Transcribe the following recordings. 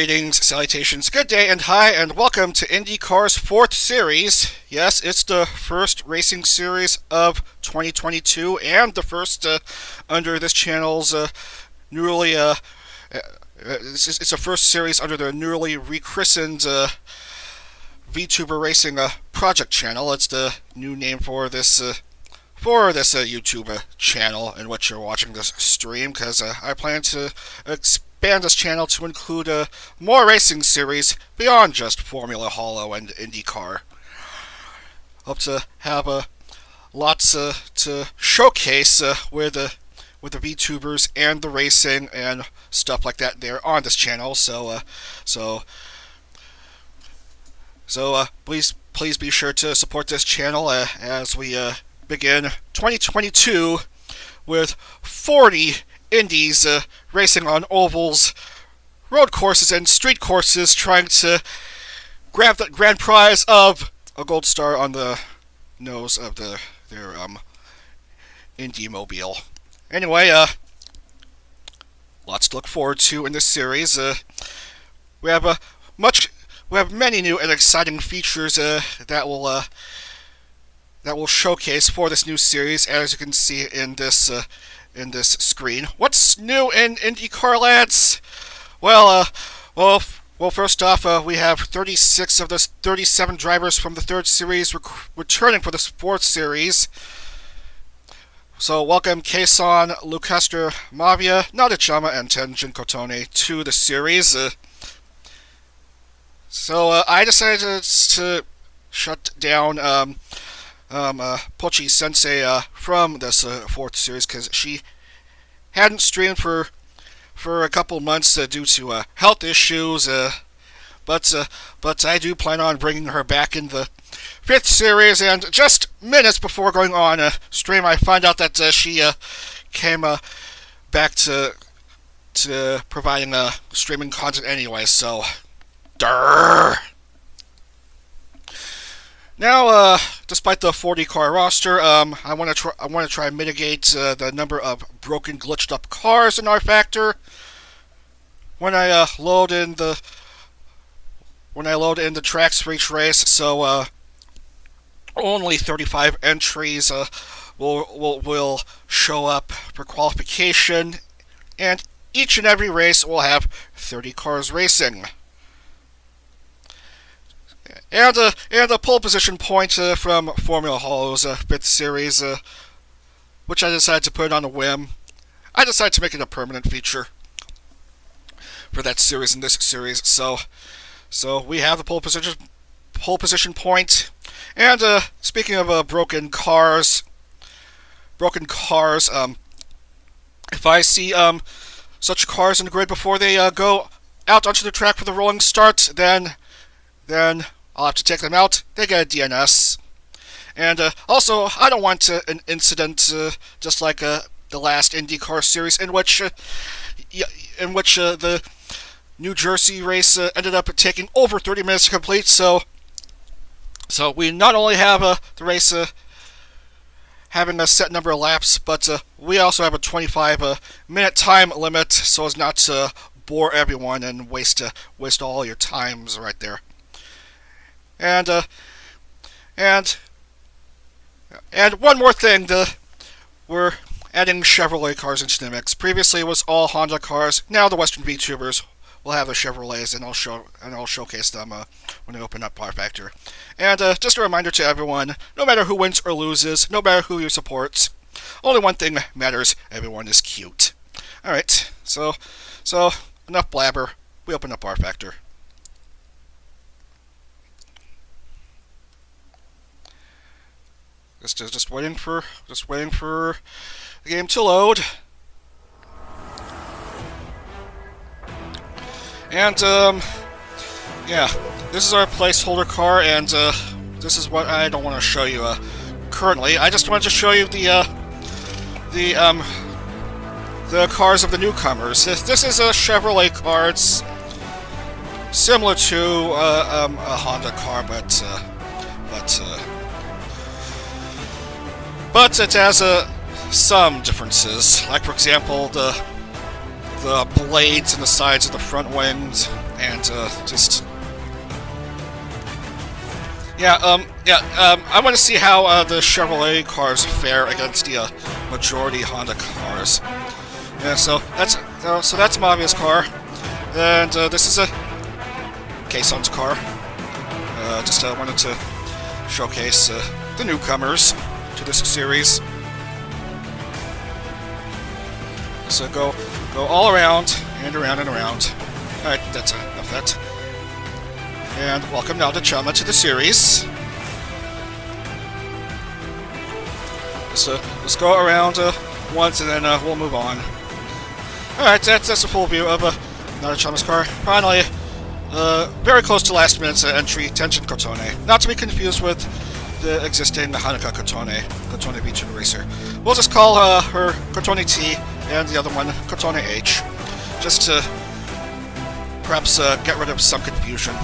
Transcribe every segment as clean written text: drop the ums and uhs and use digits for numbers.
Greetings, salutations, good day, and hi, and welcome to IndieCar's 4th series. Yes, it's the first racing series of 2022, and the first under this channel's newly, it's the first series under the newly rechristened vTuber Racing project channel. It's the new name for this YouTube channel in which you're watching this stream, because I plan to expand this channel to include more racing series beyond just Formula Hollow and IndieCar. Hope to have lots to showcase with the vTubers and the racing and stuff like that there on this channel. So please be sure to support this channel as we begin 2022 with 40 indies racing on ovals, road courses, and street courses, trying to grab the grand prize of a gold star on the nose of their Indie Mobile. Anyway, lots to look forward to in this series. We have many new and exciting features that will showcase for this new series, as you can see in this screen. What's new in IndieCar, lads? Well, first off, we have 36 of the 37 drivers from the 3rd series returning for this 4th series. So welcome Kson, Lucastre Mavia, Nadechama, and Tenjin Kotone to the series. So I decided to shut down Pochi-sensei from this 4th series, because she hadn't streamed for a couple months due to health issues, but I do plan on bringing her back in the 5th series. And just minutes before going on stream, I find out that she came back to providing streaming content anyway, so durr. Now, despite the 40-car roster, I want to try and mitigate the number of broken, glitched-up cars in our factor. When I load in the tracks for each race, so only 35 entries will show up for qualification, and each and every race will have 30 cars racing. And a pole position point from Formula Hollow's 5th series, which I decided to put on a whim. I decided to make it a permanent feature for that series and this series. So we have the pole position point. And speaking of broken cars, if I see such cars in the grid before they go out onto the track for the rolling start, then I'll have to take them out. They get a DNS. And also, I don't want an incident just like the last IndyCar series, in which the New Jersey race ended up taking over 30 minutes to complete. So we not only have the race having a set number of laps, but we also have a 25-minute time limit, so as not to bore everyone and waste all your times right there. And one more thing, we're adding Chevrolet cars into the mix. Previously it was all Honda cars. Now the Western vTubers will have the Chevrolets, and I'll showcase them when they open up Power Factor. And just a reminder to everyone: no matter who wins or loses, no matter who you support, only one thing matters: everyone is cute. All right, so enough blabber. We open up Power Factor. Just waiting for the game to load. And yeah, this is our placeholder car, and this is what I don't want to show you currently. I just wanted to show you the cars of the newcomers. This is a Chevrolet car. It's similar to a Honda car, but it has some differences. Like, for example, the blades and the sides of the front wings and just I want to see how the Chevrolet cars fare against the majority Honda cars. Yeah, so that's Mavia's car, and this is a Kson's car. Just wanted to showcase the newcomers to this series. So go all around and around and around. All right, that's enough of that. And welcome Nadechama to the series. Let's go around once and then we'll move on. Alright, that's a full view of Nadechama's car. Finally, very close to last minute's entry, Tenjin Kotone. Not to be confused with the existing Hanaka Kotone vTuber racer. We'll just call her Kotone T and the other one Kotone H, just to perhaps get rid of some confusion.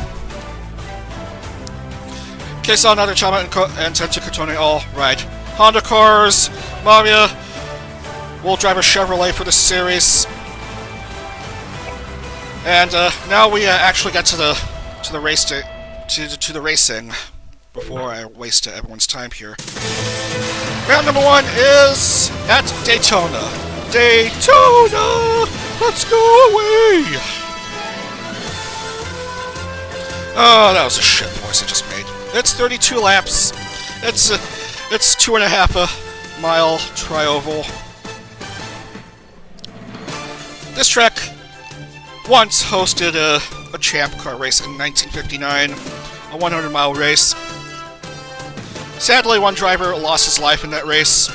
Kson, Nadechama, and Tenjin Kotone all ride Honda cars. Mavia will drive a Chevrolet for this series. And now we actually get to the racing before I waste everyone's time here. Round number 1 is at Daytona. Daytona! Let's go away! Oh, that was a shit voice I just made. It's 32 laps. It's 2.5 mile tri-oval. This track once hosted a champ car race in 1959, a 100-mile race. Sadly, one driver lost his life in that race.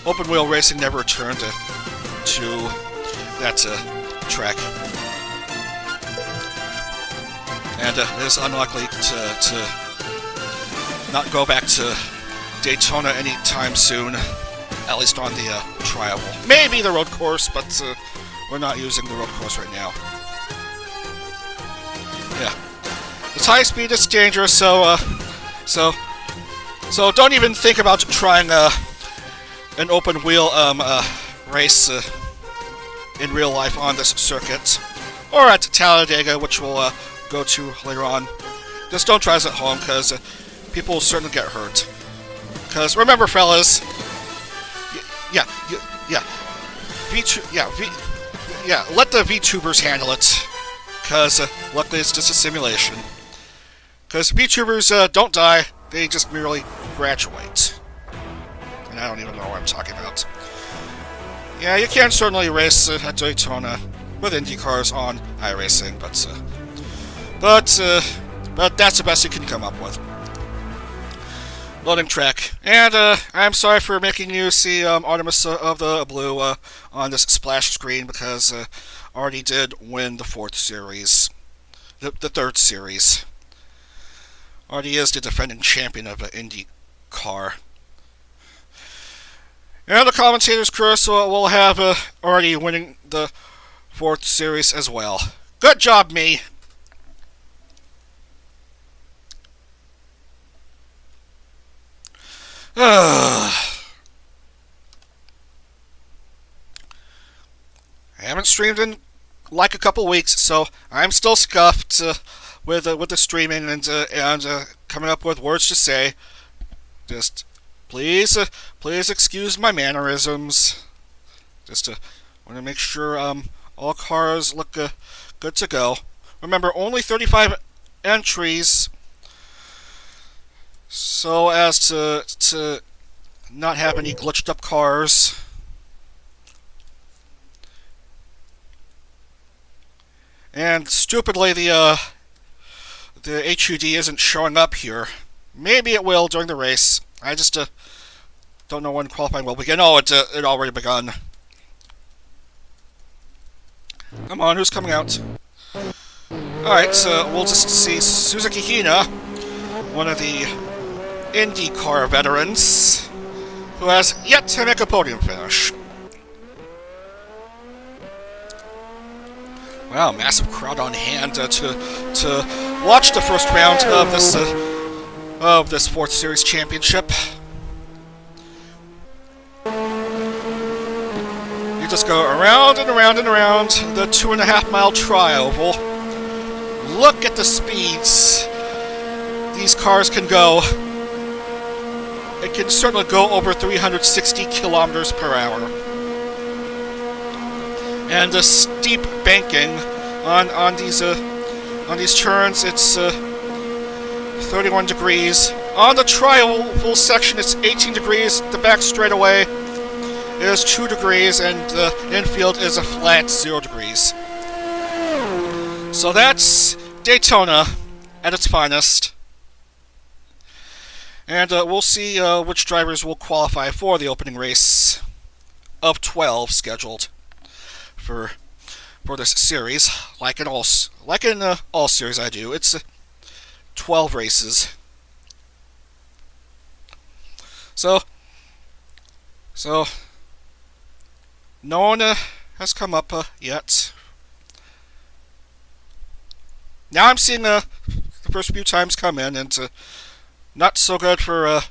Open wheel racing never returned to that track. And it is unlikely to not go back to Daytona anytime soon, at least on the tri-oval. Maybe the road course, but we're not using the road course right now. Yeah, it's high speed, it's dangerous, so don't even think about trying an open wheel race in real life on this circuit, or at Talladega, which we'll go to later on. Just don't try this at home, because people will certainly get hurt. Because remember, fellas, let the vTubers handle it. Because luckily it's just a simulation. Because vTubers don't die, they just merely graduate. And I don't even know what I'm talking about. Yeah, you can certainly race at Daytona with IndieCars on iRacing, but that's the best you can come up with. Loading track. And I'm sorry for making you see Artemis of the Blue on this splash screen, because already did win the 4th series. The 3rd series. Already is the defending champion of IndieCar. And the commentator's curse will have already winning the 4th series as well. Good job, me! I haven't streamed in like a couple weeks, so I'm still scuffed with the streaming and coming up with words to say. Just please excuse my mannerisms. Just want to make sure all cars look good to go. Remember, only 35 entries, so as to not have any glitched up cars. And stupidly, the HUD isn't showing up here. Maybe it will during the race. I just don't know when qualifying will begin. Oh, it already begun. Come on, who's coming out? Alright, so we'll just see Suzuki Hina, one of the IndieCar veterans, who has yet to make a podium finish. Wow, massive crowd on hand to watch the first round of this 4th Series Championship. You just go around and around and around the 2.5 mile tri-oval. look at the speeds these cars can go. It can certainly go over 360 kilometers per hour. And the steep banking on these turns, it's 31 degrees. On the tri-oval section, it's 18 degrees. The back straightaway is 2 degrees, and the infield is a flat 0 degrees. So that's Daytona at its finest. And we'll see which drivers will qualify for the opening race of 12 scheduled for this series. Like in all series I do, it's 12 races. So no one has come up yet. Now I'm seeing the first few times come in, and not so good for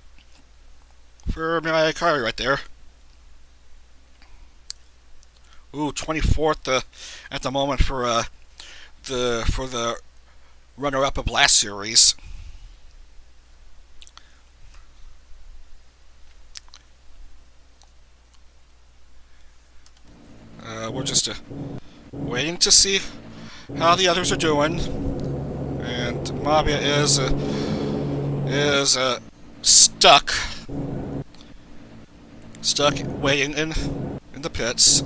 Hanaka right there. Ooh, 24th at the moment for the runner-up of last series. We're just waiting to see how the others are doing, and Mavia is stuck waiting in the pits.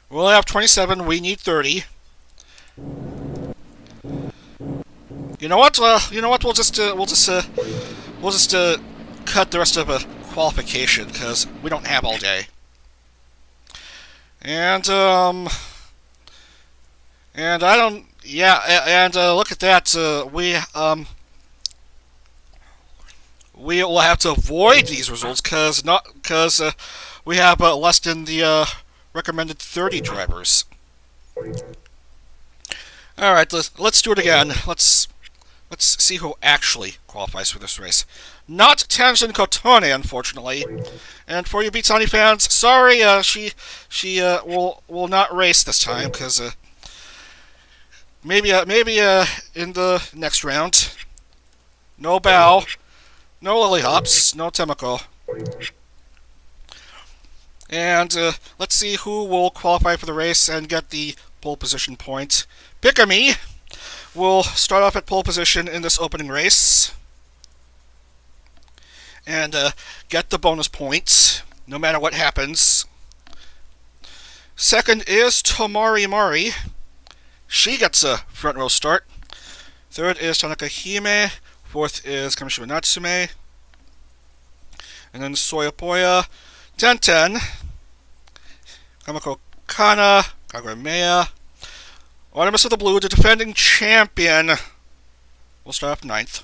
We'll have 27. We need 30. You know what? We'll just cut the rest of a qualification because we don't have all day. And I don't. Yeah, and look at that. We will have to avoid these results because we have less than the recommended 30 drivers. All right, let's do it again. Let's see who actually qualifies for this race. Not Tenjin Kotone, unfortunately. And for you Beatsani fans, sorry, she will not race this time because maybe in the next round. No Bow, no Lily Hops, no Temako. And let's see who will qualify for the race and get the pole position point. Pikami will start off at pole position in this opening race and get the bonus points no matter what happens. Second is Tomari Mari. She gets a front row start. Third is Tanaka Hime. Fourth is Kamishima Natsume. And then Soyapoya, Tenten, Kamako Kana, Kagurameya. Artemis of the Blue, the defending champion, will start off 9th.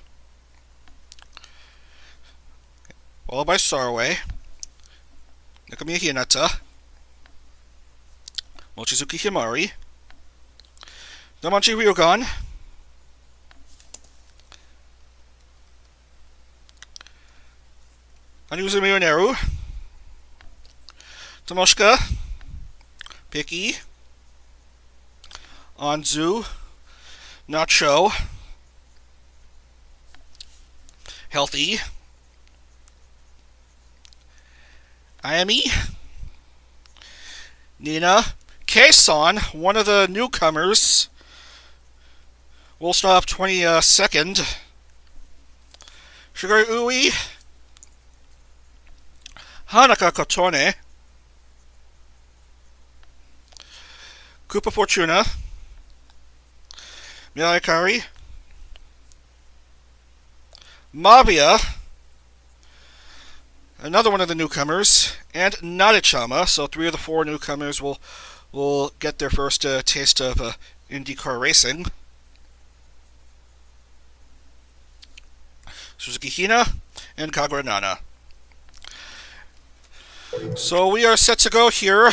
Followed by Sarway, Nakamiya Hinata, Mochizuki Himari, Damanchi Ryugan, Anuzu Miyoneru, Tomoshika, Piki, Anzu, Nacho, Healthy, Ayami, Nina, Kson, one of the newcomers, will start off 22nd. Shigari Ui, Hanaka Kotone, Koopa Fortuna, Miyakari, Mavia, another one of the newcomers, and Nadechama. So 3 of the 4 newcomers will get their first taste of IndyCar racing. Suzuki Hina and Kagura Nana. So we are set to go here.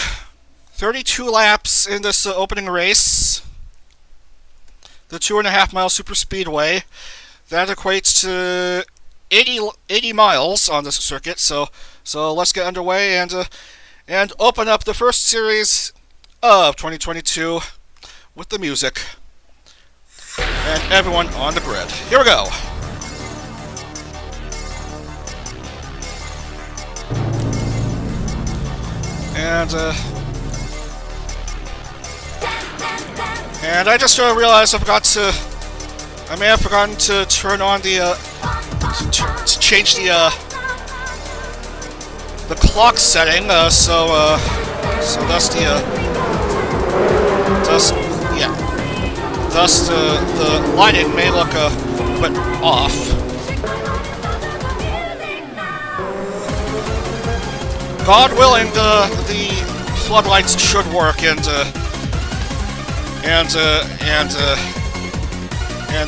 32 laps in this opening race. The 2.5 mile super speedway. That equates to 80 miles on this circuit. So let's get underway and open up the first series of 2022 with the music. And everyone on the grid. Here we go. And I just realized I may have forgotten to turn on the to change the clock setting. So thus the lighting may look a bit off. God willing, the floodlights should work, and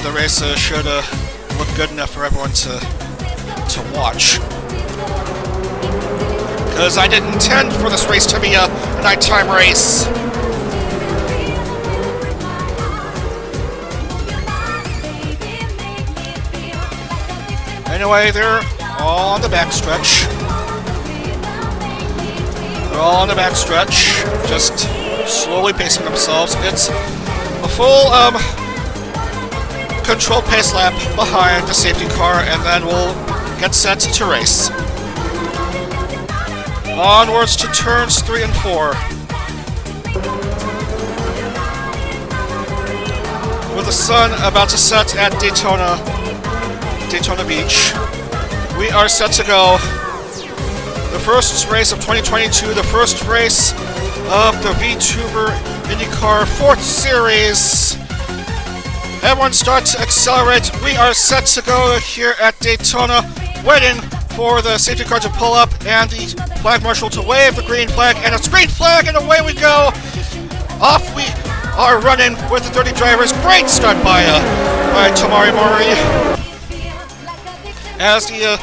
the race should look good enough for everyone to watch. Because I didn't intend for this race to be a nighttime race. Anyway, they're all on the backstretch. They're all on the backstretch, just slowly pacing themselves. It's a full controlled pace lap behind the safety car, and then we'll get set to race. Onwards to turns 3 and 4. With the sun about to set at Daytona Beach, we are set to go. The first race of 2022, the first race of the vTuber IndieCar 4th Series. Everyone start to accelerate. We are set to go here at Daytona, waiting for the safety car to pull up and the flag marshal to wave the green flag, and it's green flag, and away we go. Off we are running with the 30 drivers. Great start by Pochimaru. As the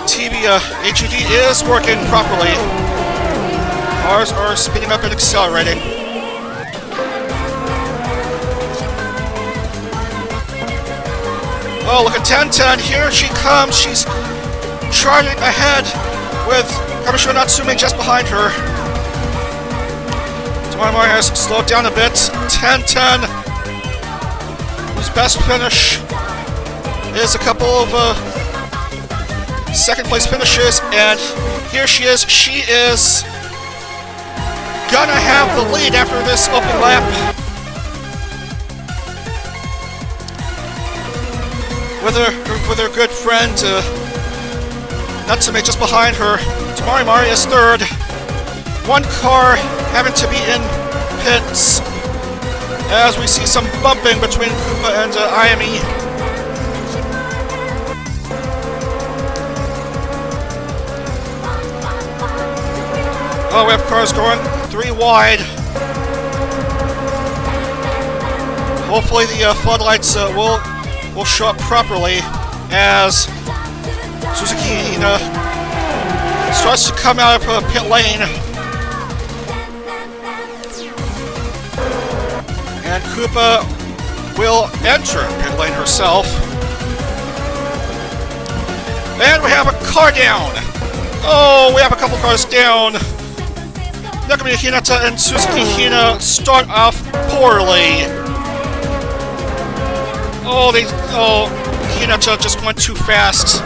TV HUD is working properly. Cars are speeding up and accelerating. Oh, look at Tenjin. Here she comes. She's charging ahead with Commissioner Natsume just behind her. Pochimaru has slowed down a bit. Tenjin, whose best finish is a couple of second place finishes, and here she is. She is gonna have the lead after this open lap. With her good friend Natsume just behind her. Pochimaru is third. One car having to be in pits as we see some bumping between Koopa and IME. Oh, we have cars going 3 wide. Hopefully the floodlights will show up properly as Suzuki starts to come out of pit lane. And Koopa will enter pit lane herself. And we have a car down. Oh, we have a couple cars down. Nakamura Hinata and Suzuki Hina start off poorly. Hinata just went too fast.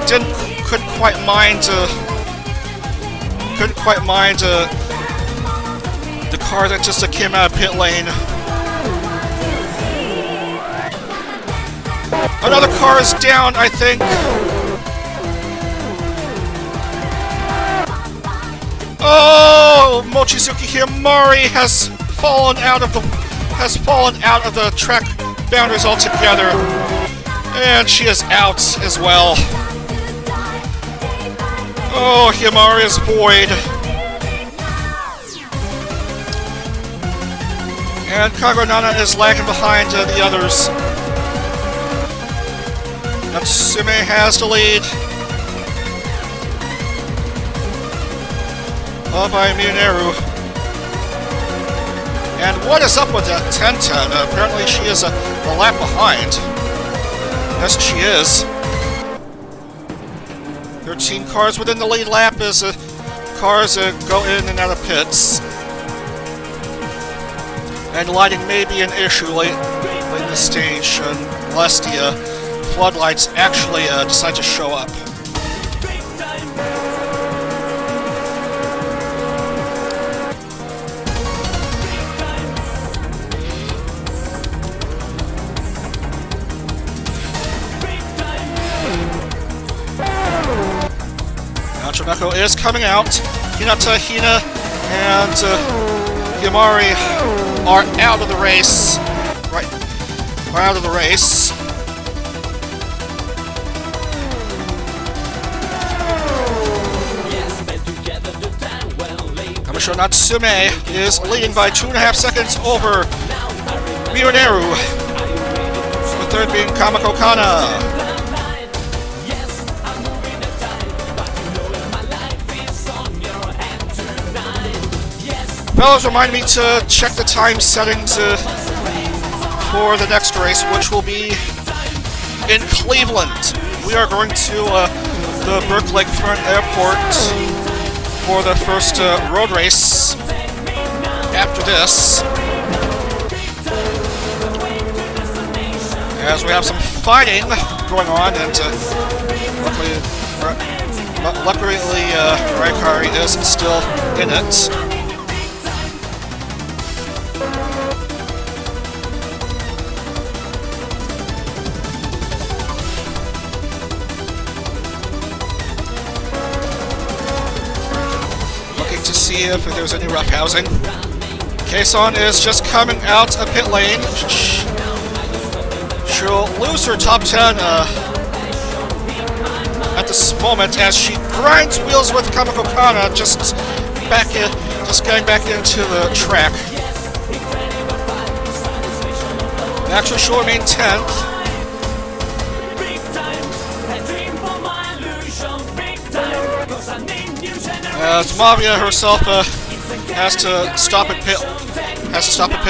Couldn't quite mind the car that just came out of pit lane. Another car is down, I think. Oh, Mochizuki Himari has fallen out of the track boundaries altogether, and she is out as well. Oh, Himari is void, and Kagonana is lagging behind the others. Natsume has the lead. By Muneru. And what is up with that Tenjin? Apparently she is a lap behind. Yes, she is. 13 cars within the lead lap as cars go in and out of pits. And lighting may be an issue late in the stage unless the floodlights actually decide to show up. Now Choneko is coming out. Hinata, Hina, and Yamari are out of the race. Are out of the race. Kamisho Natsume is leading by 2.5 seconds over Mioneru. The third being Kamako Kana. Fellows, remind me to check the time settings for the next race, which will be in Cleveland. We are going to the Burke Lakefront Airport for the first road race after this. As we have some fighting going on, and luckily Raikari is still in it. To see if there's any rough housing. Kson is just coming out of pit lane. She'll lose her top 10 at this moment as she grinds wheels with Kamako Kana, just getting back into the track. Actually, she'll remain 10th. Mavia herself has to stop at pit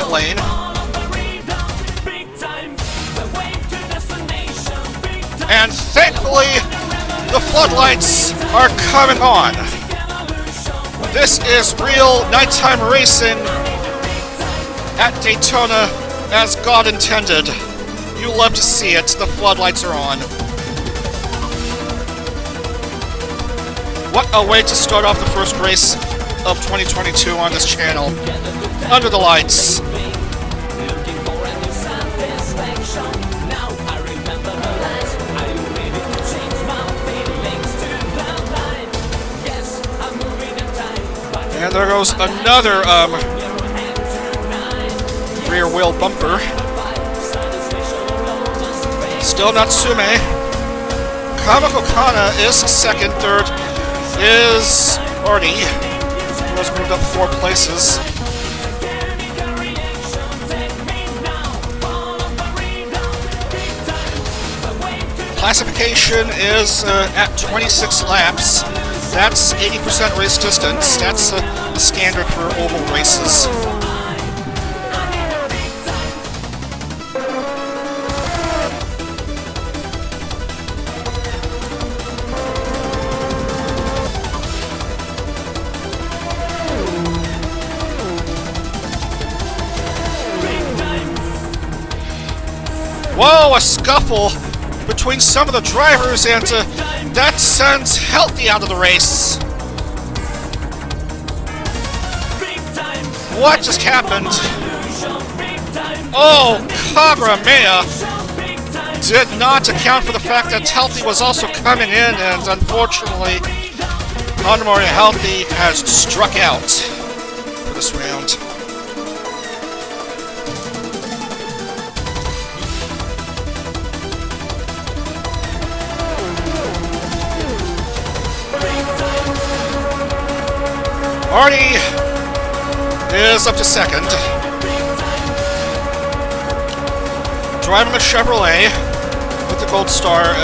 lane. And thankfully, the floodlights are coming on. This is real nighttime racing at Daytona as God intended. You love to see it. The floodlights are on. What a way to start off the first race of 2022 on this channel. Under the lights. And there goes another rear wheel bumper. Still Natsume. Kamako Kana is second, third is Artie, who has moved up 4 places. Classification is at 26 laps. That's 80% race distance. That's the standard for oval races. Whoa, a scuffle between some of the drivers, and that sends Healthy out of the race. What just happened? Oh, Kagramea did not account for the fact that Healthy was also coming in, and unfortunately, Hanamori Healthy has struck out for this round. Artie is up to second. Driving the Chevrolet with the gold star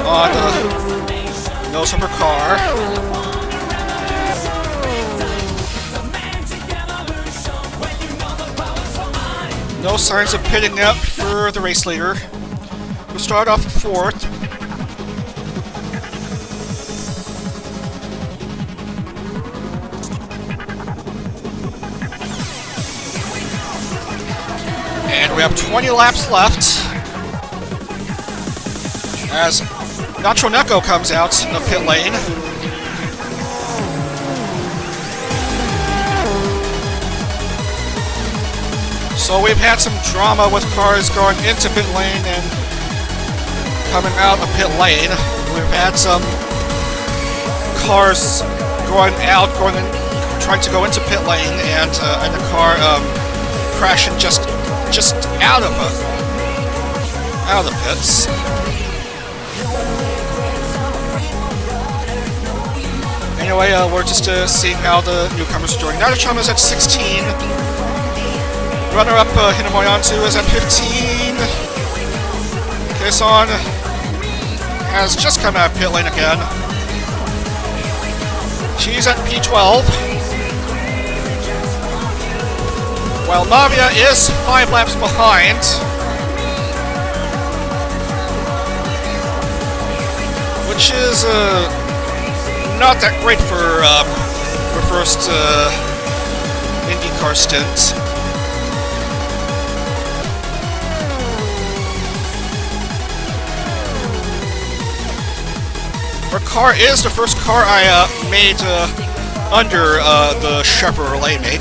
on the nose of her car. No signs of pitting up for the race leader, who started off fourth. And we have 20 laps left as Natroneko comes out in the pit lane. So we've had some drama with cars going into pit lane and coming out of pit lane. We've had some cars going out, trying to go into pit lane, and the car crashing just out of the pits. Anyway, we're just seeing how the newcomers are doing. Nadechama is at 16. Runner-up Hinamoyantu is at 15. Kson has just come out of pit lane again. She's at P12. While Mavia is 5 laps behind. Which is not that great for first IndieCar stint. Her car is the first car I made under the Chevrolet make.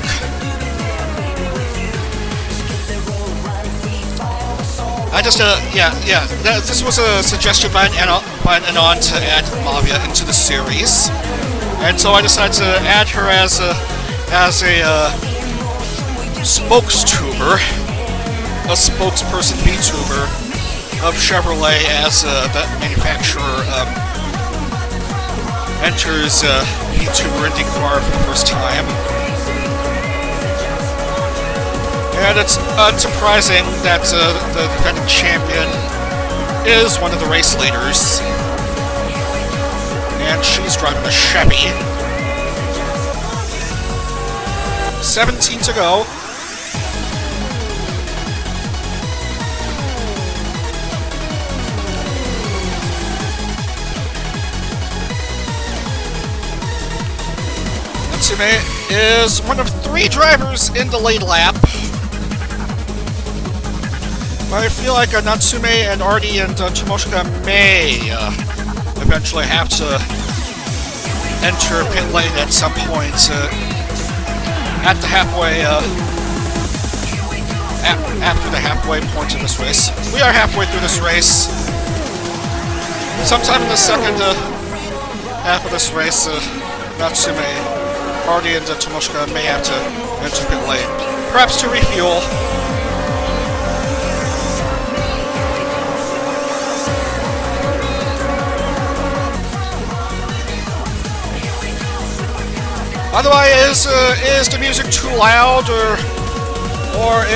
I just, this was a suggestion by an Anon to add Mavia into the series, and so I decided to add her as a spokes-tuber, a spokesperson vTuber of Chevrolet as the manufacturer enters vTuber IndieCar for the first time. And it's unsurprising that the defending champion is one of the race leaders. And she's driving a Chevy. 17 to go. Natsume is one of 3 drivers in the lead lap. I feel like Natsume and Artie and Tomoshika may eventually have to enter pit lane at some point at the halfway after the halfway point of this race. We are halfway through this race. Sometime in the second half of this race, Natsume, Artie, and Tomoshika may have to enter pit lane, perhaps to refuel. Otherwise, is the music too loud, or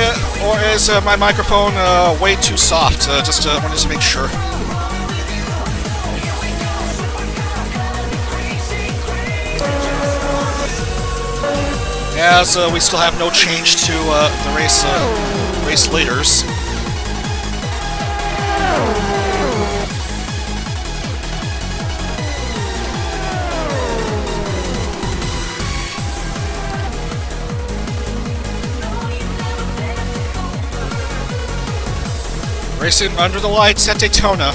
is my microphone way too soft? Just wanted to make sure. As we still have no change to the race leaders. Racing under the lights at Daytona.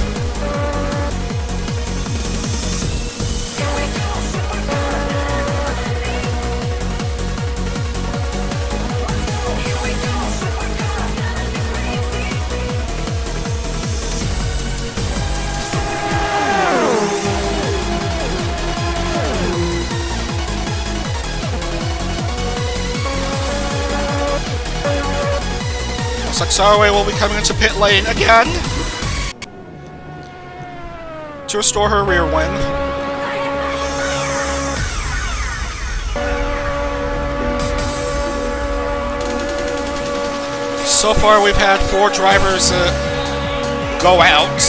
Saksarwe will be coming into pit lane again to restore her rear wing. So far we've had 4 drivers go out.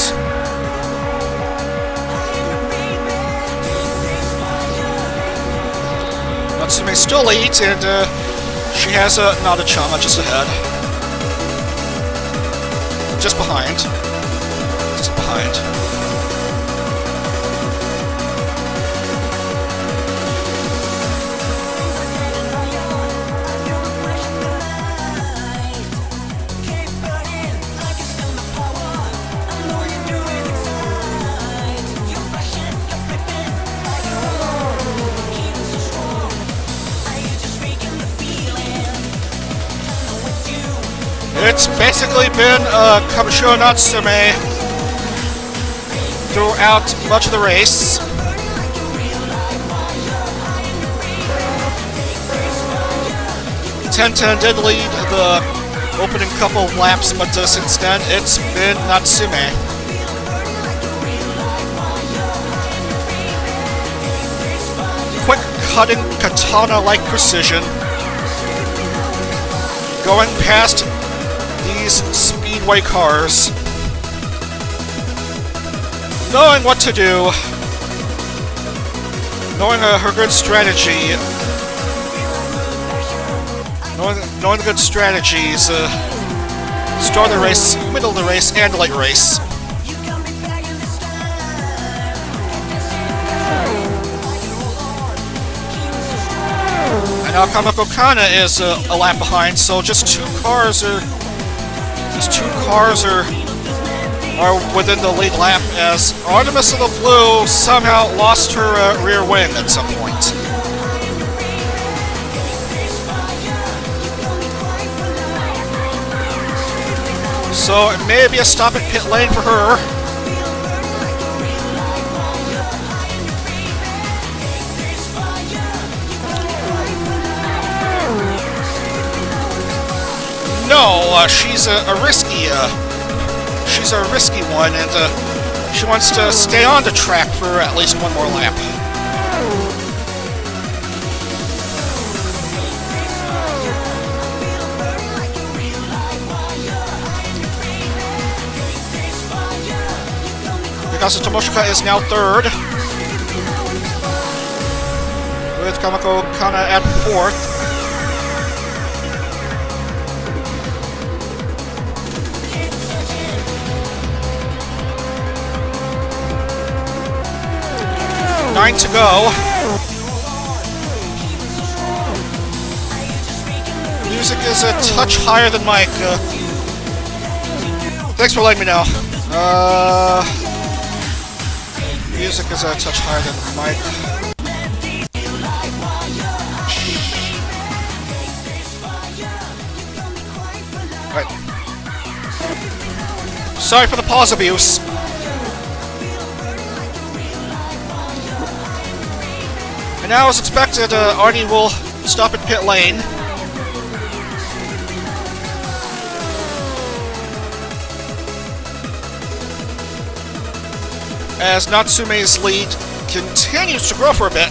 Natsume still leads, and she has Nadechama just ahead. Just behind. Just behind. It's basically been Kabushiro Natsume throughout much of the race. Tenten did lead the opening couple of laps, but since then it's been Natsume. Quick cutting katana-like precision. Going past these speedway cars. Knowing what to do. Knowing her good strategy. Knowing the good strategies, start of the race, middle of the race, and late race. And now Hanaka Kotone is a lap behind, so just two cars are within the lead lap as Artemis of the Blue somehow lost her rear wing at some point. So it may be a stop at pit lane for her. No, she's a risky one, and she wants to stay on the track for at least one more lap. Because Tomoshika is now third, with Hanaka Kotone at fourth. Nine to go. Music is a touch higher than Mike. Thanks for letting me know. Music is a touch higher than Mike. Right. Sorry for the pause abuse. And now, as expected, Arnie will stop at pit lane. As Natsume's lead continues to grow for a bit.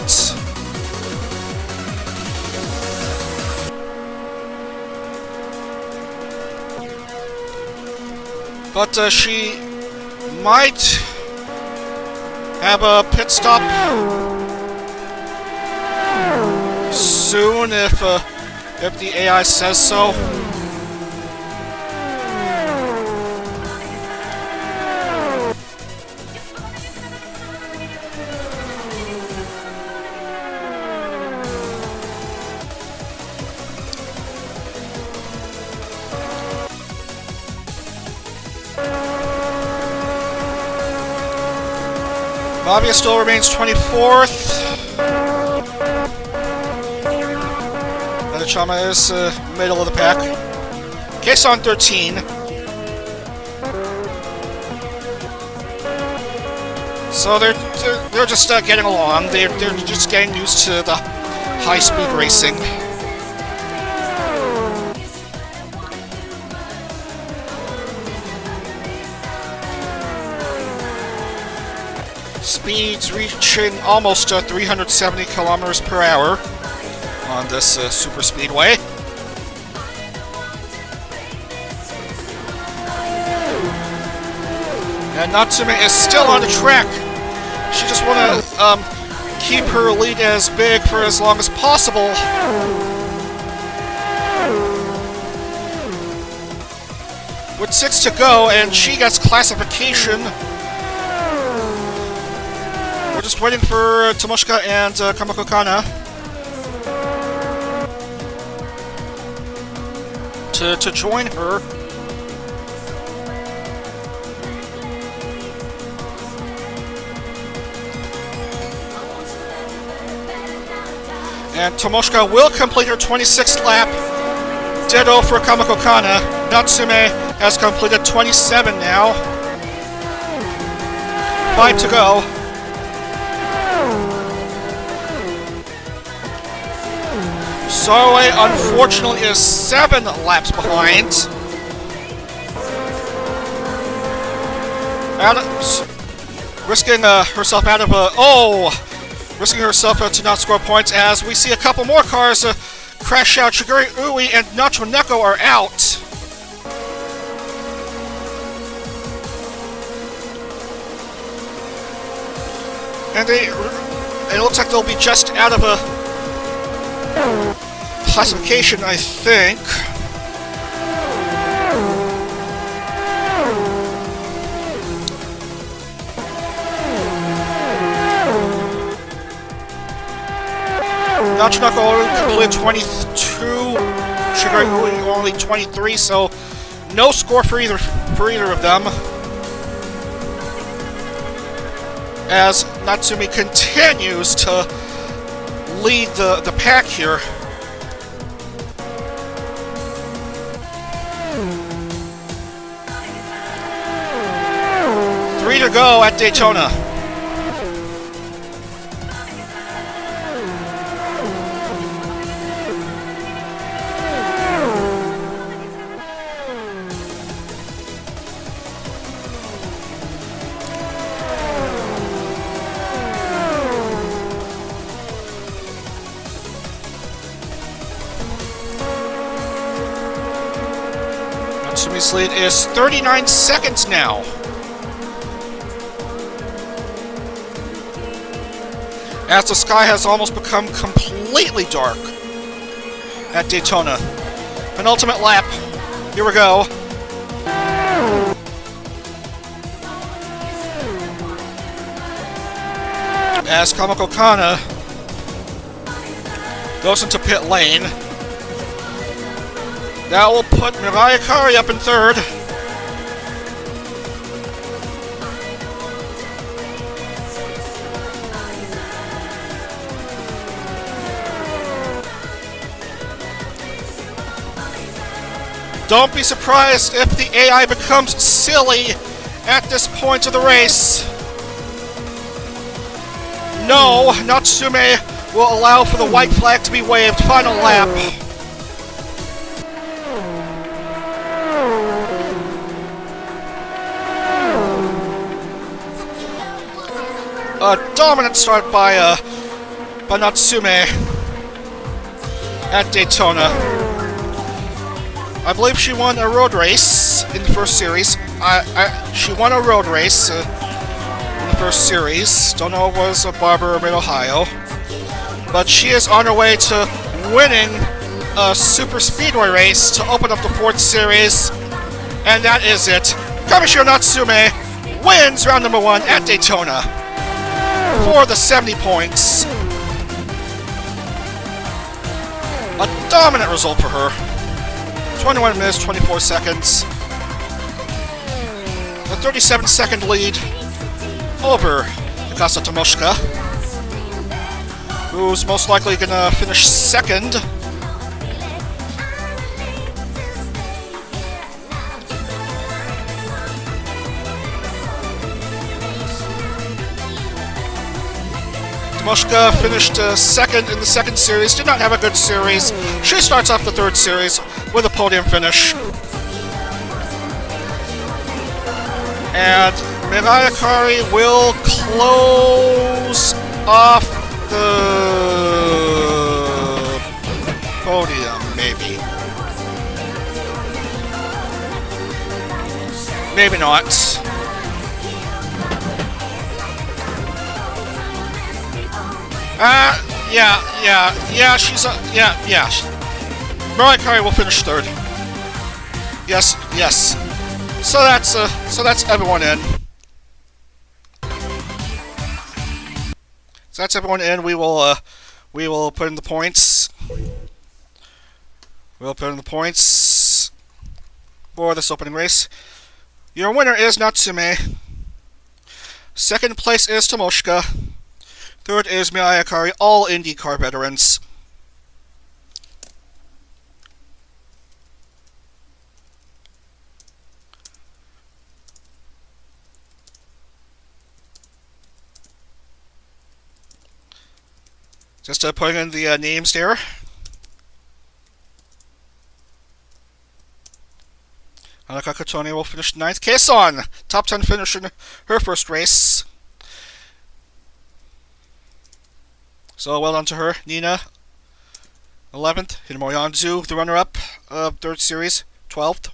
But she might have a pit stop soon if the AI says so. Mavia still remains 24th. Nadechama is middle of the pack. Kson 13. So they're just getting along. They're just getting used to the high speed racing. Speeds reaching almost 370 kilometers per hour on this super speedway. And Natsume is still on the track. She just want to keep her lead as big for as long as possible. With 6 to go, and she gets classification. We're just waiting for Tomoshika and Hanaka Kotone to join her. And Tomoshika will complete her 26th lap Ditto for Hanaka Kotone. Natsume has completed 27 now. 5 to go. Sarway, unfortunately, is 7 laps behind. Risking herself out of risking herself to not score points as we see a couple more cars crash out. Shiguri Ui and Nacho Neko are out. And it looks like they'll be just out of a classification, I think. Nachinaka only completed 22, Shigari only 23, so no score for either of them. As Natsumi continues to lead the pack here. Three to go at Daytona. Natsumi's lead is 39 seconds now. As the sky has almost become completely dark at Daytona. Penultimate lap. Here we go. As Hanaka Kotone goes into pit lane. That will put Mirai Akari up in third. Don't be surprised if the AI becomes silly at this point of the race. No, Natsume will allow for the white flag to be waved. Final lap. A dominant start by Natsume at Daytona. I believe she won a road race in the first series. She won a road race in the first series. Don't know if it was Barber or Mid-Ohio. But she is on her way to winning a super speedway race to open up the fourth series. And that is it. Kamishiro Natsume wins round number 1 at Daytona for the 70 points. A dominant result for her. 21 minutes, 24 seconds. A 37-second lead over Mikasa Tomoshika, who's most likely going to finish second. Tomoshika finished second in the second series, did not have a good series. She starts off the third series with a podium finish. And Mirai Akari will close off the podium, maybe. Maybe not. Yeah. Mirai Akari will finish third. Yes. So that's everyone in. So that's everyone in. We will put in the points. We'll put in the points for this opening race. Your winner is Natsume. Second place is Tomoshika. Third is Mirai Akari, all IndieCar veterans. Just putting in the names there. Hanaka Kotone will finish 9th. Kson, top 10 finish in her first race. So well done to her. Nina, 11th. Hinamori Anzu, the runner-up of 3rd series, 12th.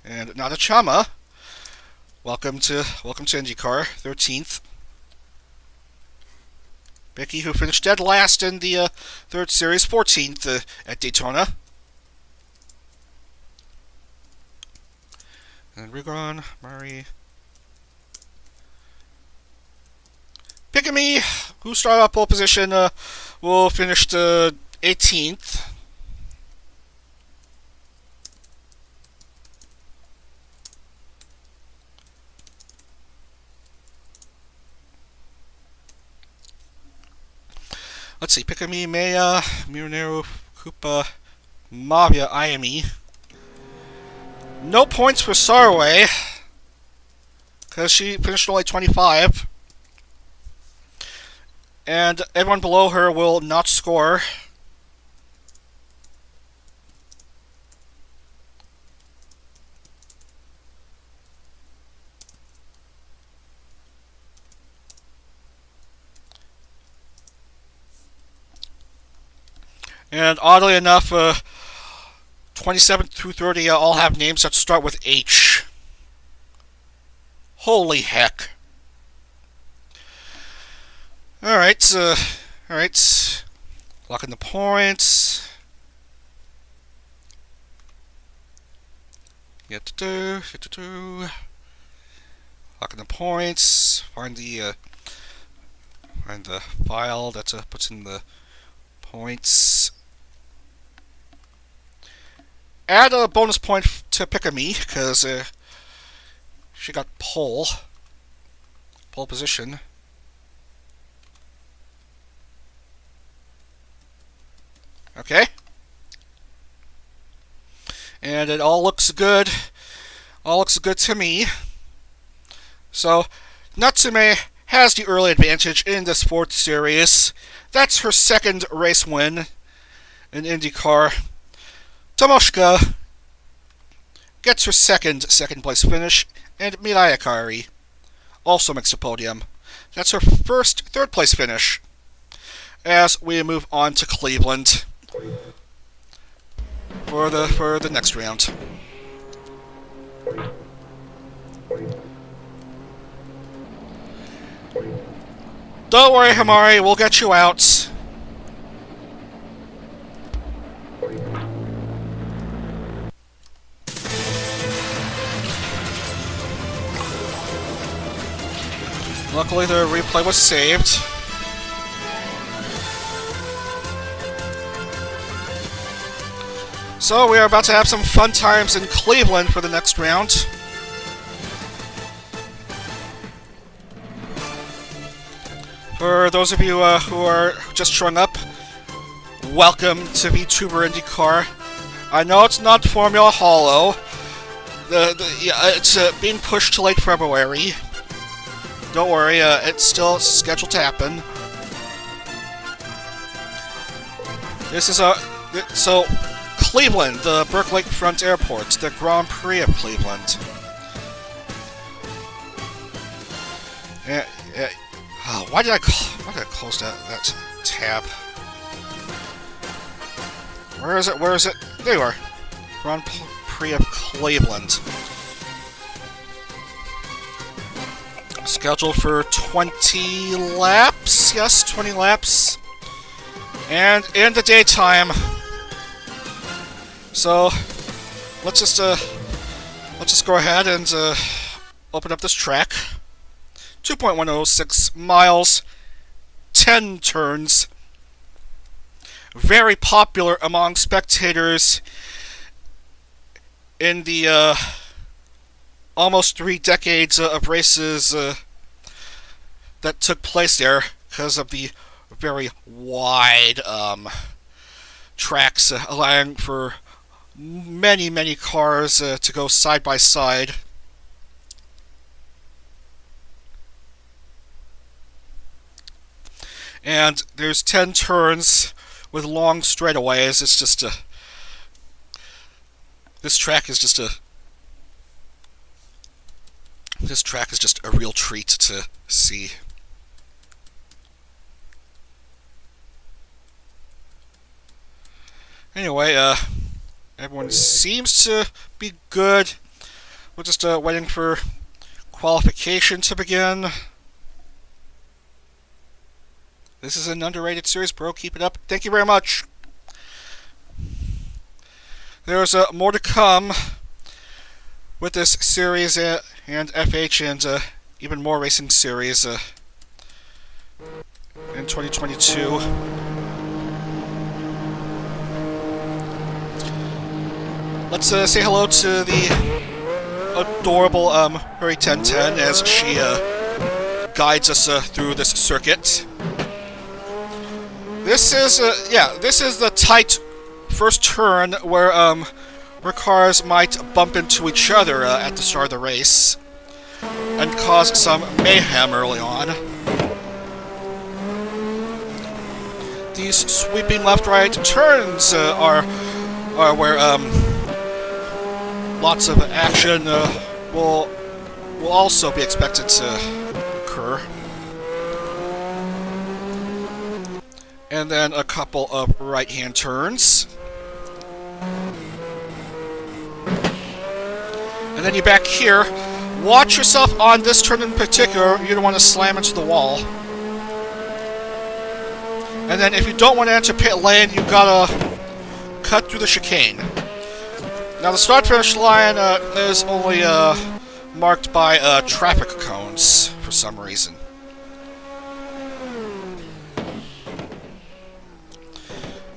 And Nadechama, welcome to IndyCar, 13th. Becky, who finished dead last in the 3rd series, 14th at Daytona. And Rigon, Mari. Pikami, who started off pole position, will finish 18th. Let's see, Pikami, Maya, Miruneru, Koopa, Mavia, Ayami. No points for Sarway, because she finished only 25. And everyone below her will not score. And oddly enough, 27 through 30 all have names that start with H. Holy heck. Alright, locking the points. Locking the points. Find the file that puts in the points. Add a bonus point to Pikami, because she got pole position. Okay. And it all looks good. All looks good to me. So, Natsume has the early advantage in this 4th series. That's her 2nd race win in IndyCar. Tomoshika gets her second place finish, and Mirai Akari also makes the podium. That's her first 3rd place finish. As we move on to Cleveland for the next round. Don't worry, Hamari, we'll get you out. Luckily, the replay was saved. So, we are about to have some fun times in Cleveland for the next round. For those of you who are just showing up, welcome to vTuber IndyCar. I know it's not Formula Hollow. It's being pushed to late February. Don't worry, it's still scheduled to happen. This is so Cleveland, the Burke Lakefront Airport, the Grand Prix of Cleveland. Why did I close that tab? Where is it? There you are. Grand Prix of Cleveland. Scheduled for 20 laps. Yes, 20 laps. And in the daytime. So let's just go ahead and open up this track. 2.106 miles, 10 turns. Very popular among spectators in the almost 3 decades of races that took place there, because of the very wide tracks allowing for many cars to go side by side. and there's 10 turns with long straightaways. It's just this track is just a real treat to see. Anyway, everyone seems to be good. We're just waiting for qualification to begin. This is an underrated series, bro. Keep it up. Thank you very much. There's more to come with this series and FH and even more racing series in 2022. Let's say hello to the adorable Hurry 1010 as she guides us through this circuit. This is the tight first turn where cars might bump into each other at the start of the race and cause some mayhem early on. These sweeping left-right turns are where lots of action will also be expected to occur. And then a couple of right-hand turns. And then you're back here. Watch yourself on this turn in particular. You don't want to slam into the wall. And then if you don't want to enter pit lane, you gotta cut through the chicane. Now the start-finish line is only marked by traffic cones for some reason.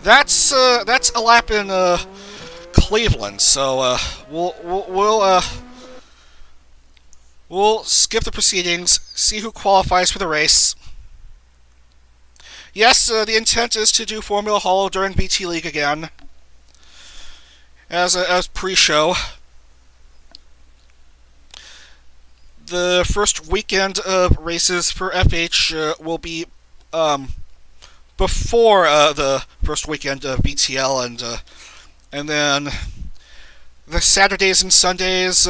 That's a lap in Cleveland, so we'll skip the proceedings, see who qualifies for the race. Yes, the intent is to do Formula Hollow during VT League again, as pre-show. The first weekend of races for FH will be before the first weekend of VTL, and then the Saturdays and Sundays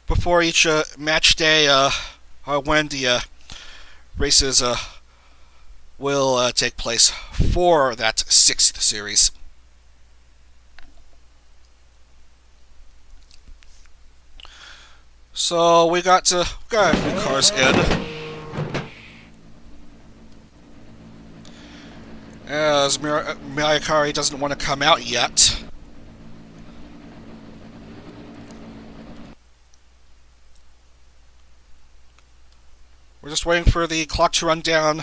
before each match day are when the races will take place for that 6th series. So we got new cars in. As Miyakari doesn't want to come out yet. We're just waiting for the clock to run down.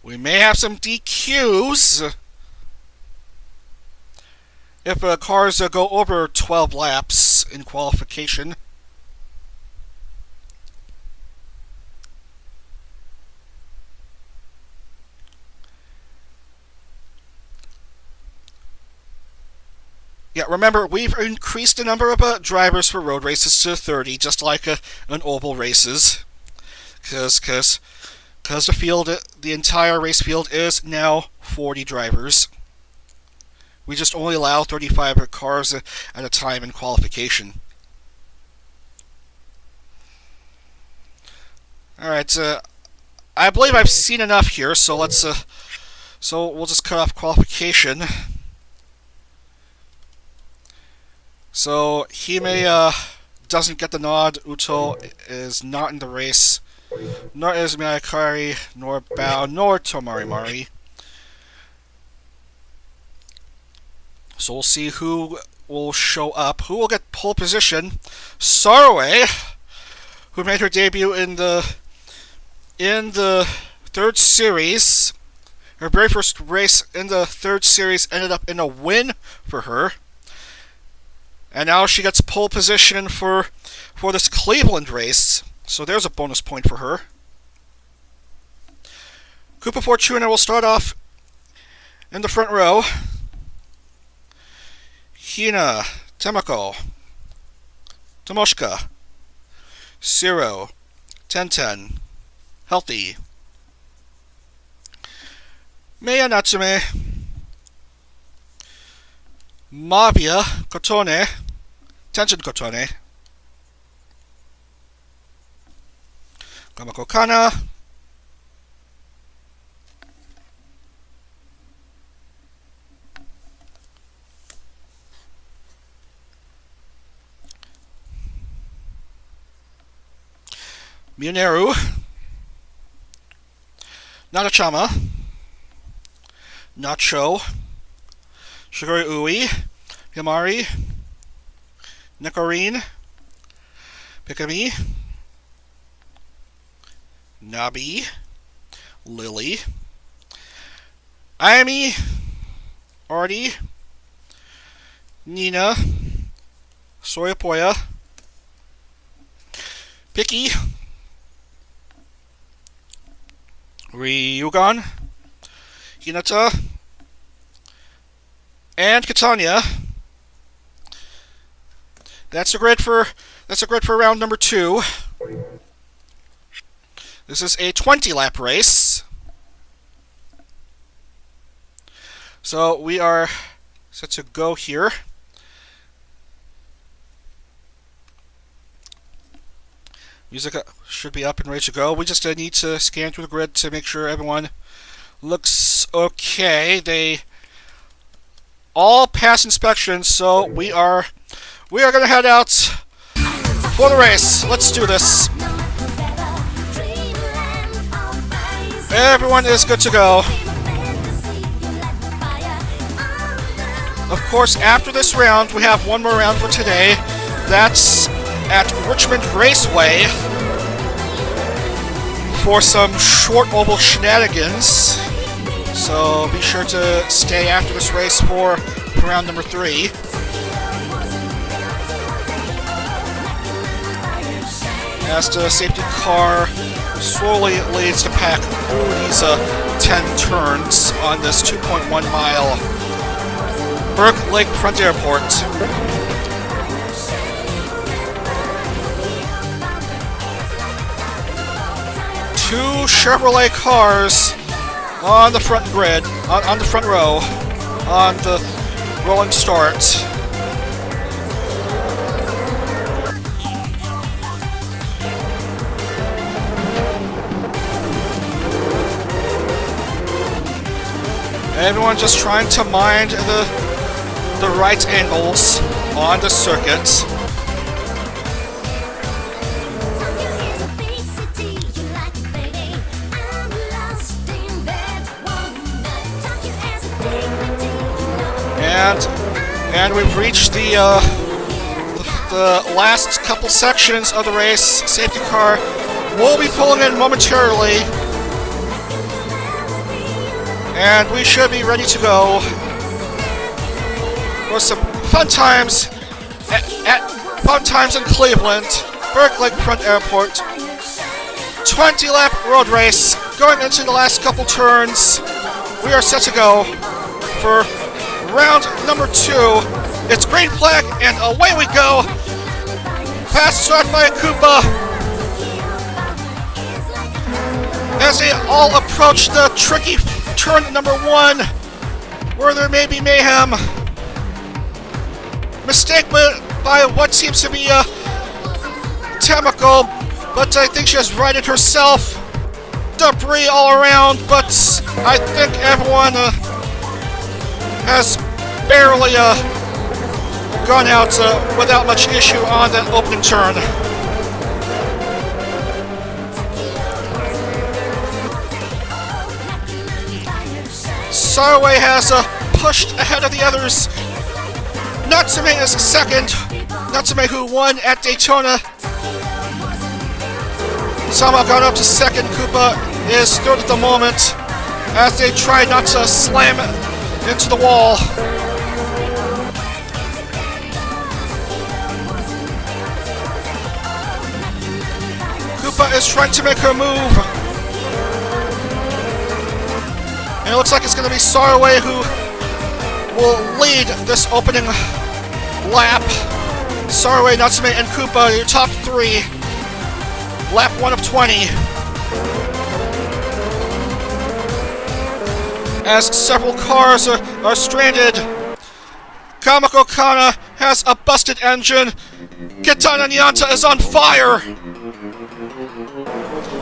We may have some DQs if cars go over 12 laps in qualification. Yeah, remember, we've increased the number of drivers for road races to 30, just like an oval races. Because the entire race field is now 40 drivers. We just only allow 35 cars at a time in qualification. Alright, I believe I've seen enough here, so so we'll just cut off qualification. So Hime doesn't get the nod. Uto is not in the race. Nor is Miyakari, nor Bao, nor Tomarimari. So we'll see who will show up. Who will get pole position? Sarwe, who made her debut in the 3rd series. Her very first race in the 3rd series ended up in a win for her. And now she gets pole position for this Cleveland race. So there's a bonus point for her. Koopa Fortuna will start off in the front row. Hina, Temako, Tomoshika, Siro, 10-10. Healthy. Maya Natsume. Mavia Kotone. Tenjin Kotone. Gamako Kana. Muneru, Nadechama, Nacho, Shigori Ui, Himari, Nekorine, Pikami, Nabi, Lily, Ayami, Artie, Nina, Soyapoya, Piki, Ryugan, Hinata, and Catania. That's a grid for round number 2. This is a 20-lap race. So we are set to go here. Music should be up and ready to go. We just need to scan through the grid to make sure everyone looks okay. They all pass inspection, so we are going to head out for the race. Let's do this. Everyone is good to go. Of course, after this round, we have one more round for today. That's at Richmond Raceway for some short oval shenanigans. So be sure to stay after this race for round number 3. As the safety car slowly leads the pack through these 10 turns on this 2.1 mile Burke Lakefront Airport. Two Chevrolet cars on the front grid, on the front row, on the rolling start. Everyone just trying to mind the right angles on the circuit. And we've reached the last couple sections of the race. Safety car will be pulling in momentarily, and we should be ready to go for some fun times at Fun Times in Cleveland, Burke Lakefront Airport. 20-lap road race going into the last couple turns. We are set to go for round number 2. It's green flag, and away we go. Fast start by Koopa as they all approach the tricky turn number 1, where there may be mayhem. Mistake by what seems to be Tamako, but I think she has righted herself. Debris all around, but I think everyone has barely gone out without much issue on that opening turn. Sarway has pushed ahead of the others. Natsume is second. Natsume, who won at Daytona. Sama got up to second. Koopa is third at the moment as they try not to slam into the wall. Koopa is trying to make her move. And it looks like it's going to be Sarway who will lead this opening lap. Sarway, Natsume, and Koopa, your top 3. Lap 1 of 20. As several cars are stranded. Hanaka Kotone has a busted engine. Kotone Nyanta is on fire.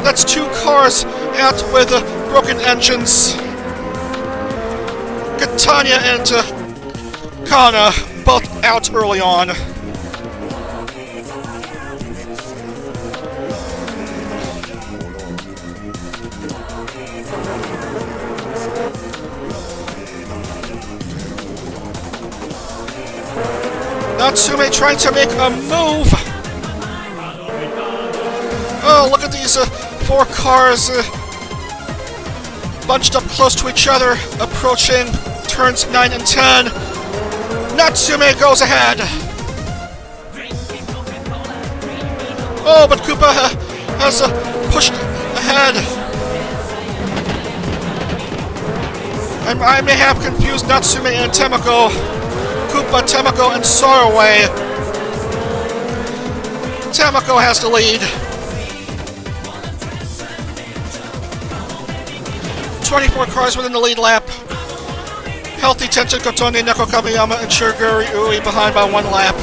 That's 2 cars out with broken engines. Kotone and Kotone both out early on. Natsume trying to make a move. Oh, look at these 4 cars bunched up close to each other, approaching turns 9 and 10. Natsume goes ahead. Oh, but Koopa has pushed ahead. I may have confused Natsume and Temako. Koopa, Temako, and Saraway. Temako has the lead. 24 cars within the lead lap. Healthy Tenjin Kotone, Neko Kamiyama, and Shiguri Ui behind by 1 lap.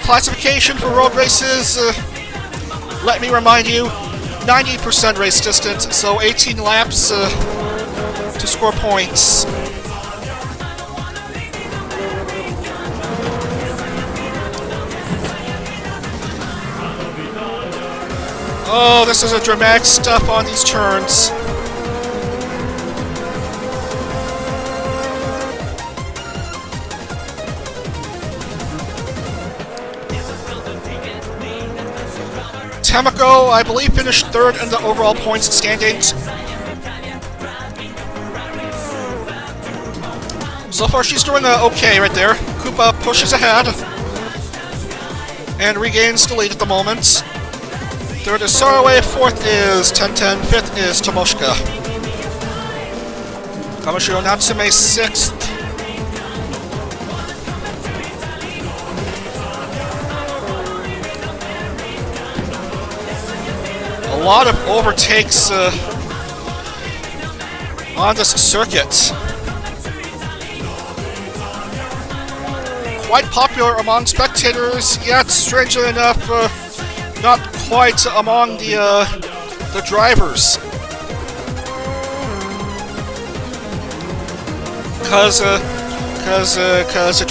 Classification for road races, let me remind you, 90% race distance, so 18 laps to score points. Oh, this is a dramatic stuff on these turns. Temako, I believe, finished 3rd in the overall points standings. So far, she's doing okay right there. Koopa pushes ahead and regains the lead at the moment. 3rd is Saraway, 4th is Tenten, 5th is Tomoshika. Kamoshiro Natsume 6th. A lot of overtakes on this circuit. Quite popular among spectators, yet strangely enough, not quite among the drivers. Because the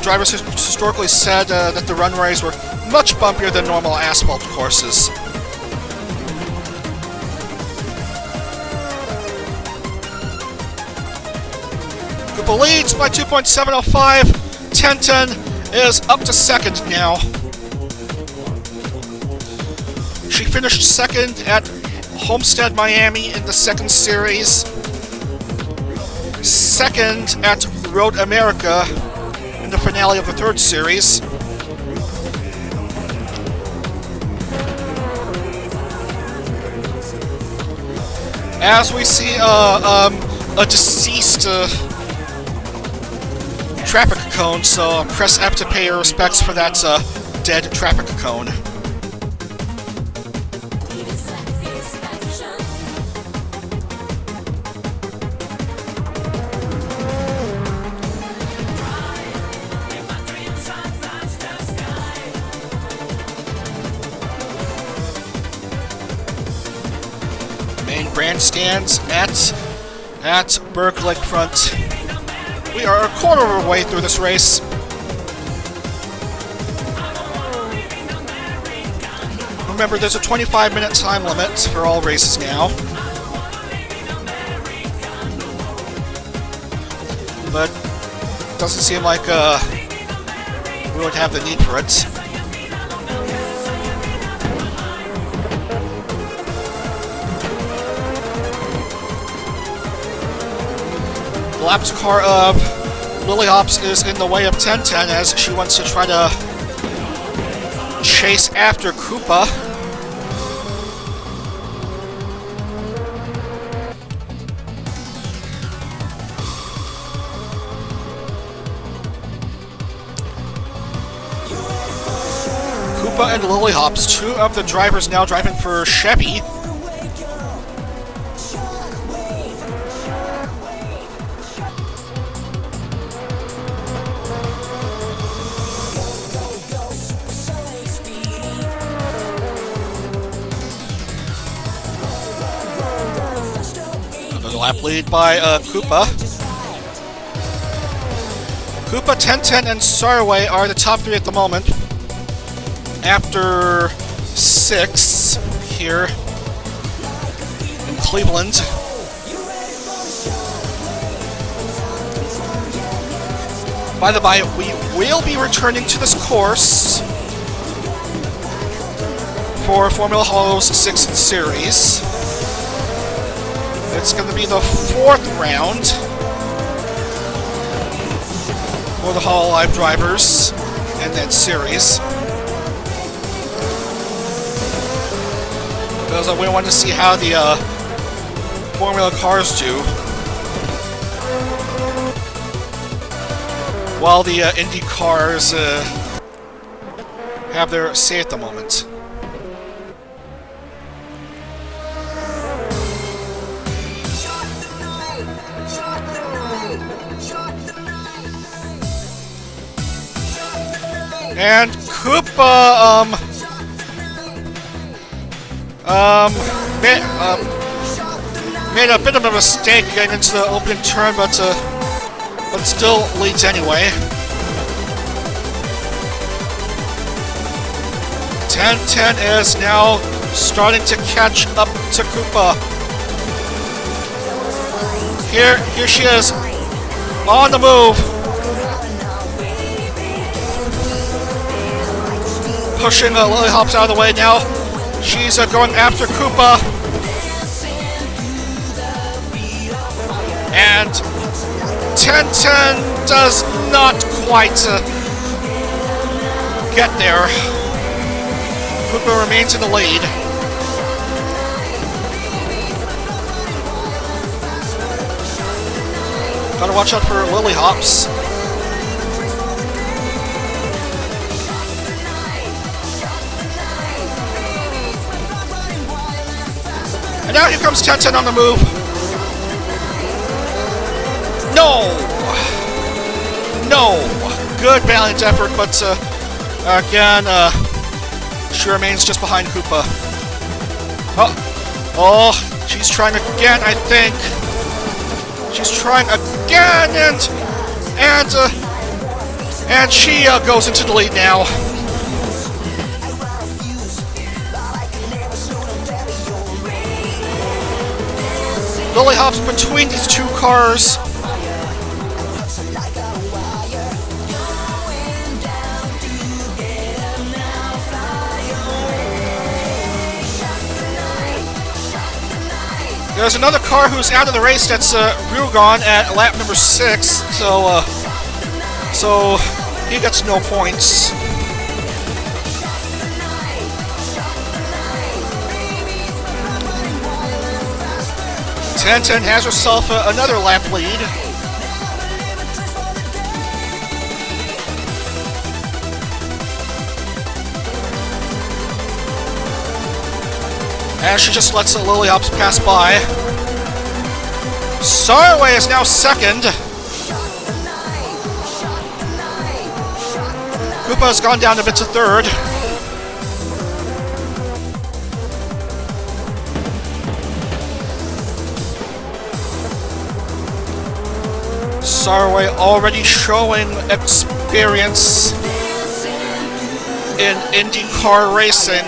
drivers historically said that the runways were much bumpier than normal asphalt courses. Koopa leads by 2.705. Tenten is up to 2nd now. She finished 2nd at Homestead, Miami in the 2nd series. 2nd at Road America in the finale of the 3rd series. As we see a deceased traffic cone, so press F to pay your respects for that dead traffic cone. Grandstands at Berg Lakefront. We are a quarter of our way through this race. Remember, there's a 25-minute time limit for all races now. But it doesn't seem like we would have the need for it. The laps car of Lily Hops is in the way of Tenten as she wants to try to chase after Koopa. Koopa and Lilyhops, two of the drivers now driving for Chevy. Another lap lead by Koopa. Koopa, Tenten, and Sarway are the top three at the moment. After 6 here in Cleveland. By the by, we will be returning to this course for Formula Hollow's 6th series. It's going to be the 4th round for the Hollow Live drivers in that series. Because we wanted to see how the Formula cars do, while the Indy cars have their say at the moment. And Koopa, made a bit of a mistake getting into the opening turn, but still leads anyway. Tenten is now starting to catch up to Koopa. Here she is, on the move. Pushing Lilyhops out of the way now. She's going after Koopa. And Tenten does not quite get there. Koopa remains in the lead. Gotta watch out for Lilyhops. And now here comes Tenten on the move. No! Good valiant effort, but again, she remains just behind Koopa. Oh, she's trying again, I think. She's trying again, and she goes into the lead now. Lilyhops between these two cars. There's another car who's out of the race. That's Rugon at lap number 6. So he gets no points. Tenten has herself another lap lead. As she just lets the Lilyhops pass by. Sarway is now second. Koopa has gone down a bit to third. Sarway already showing experience in IndyCar racing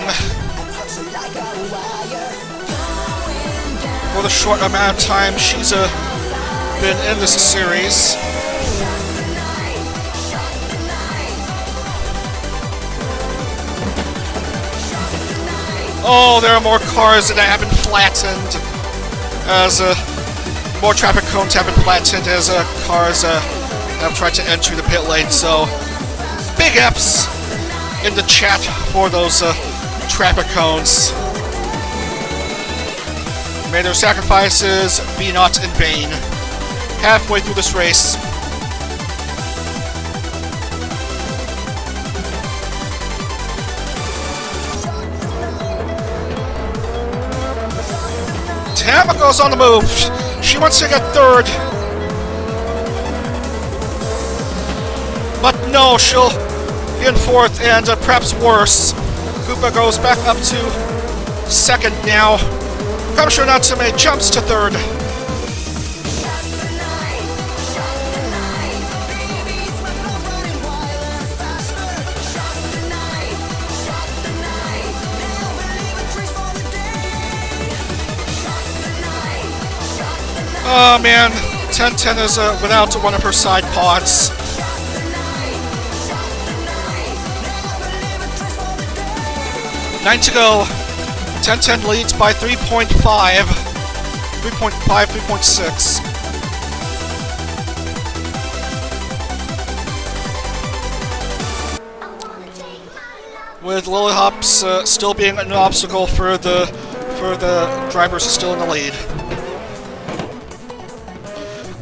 for the short amount of time she's been in this series. Oh, there are more cars that have been flattened as more traffic cones have been flattened as cars have tried to enter the pit lane. So, big F's in the chat for those traffic cones. May their sacrifices be not in vain. Halfway through this race. Hamako's on the move. She wants to get third. But no, she'll be in fourth, and perhaps worse. Koopa goes back up to second now. Kamasho Natsume jumps to third. Oh man, 10-10 is without one of her side pods. Nine to go. 10-10 leads by 3.5. 3.6. With Lily Hops still being an obstacle for the drivers still in the lead.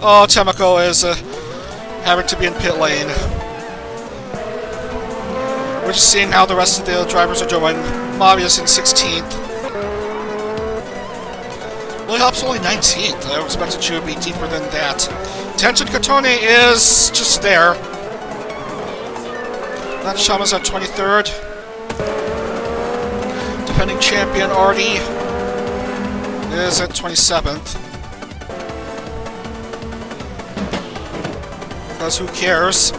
Oh, Temako is having to be in pit lane. We're just seeing how the rest of the drivers are doing. Mavia's in 16th. Lily Hop's only 19th. I expected she would be deeper than that. Tenjin Kotone is just there. Nadechama's at 23rd. Defending champion Artie is at 27th. Because who cares?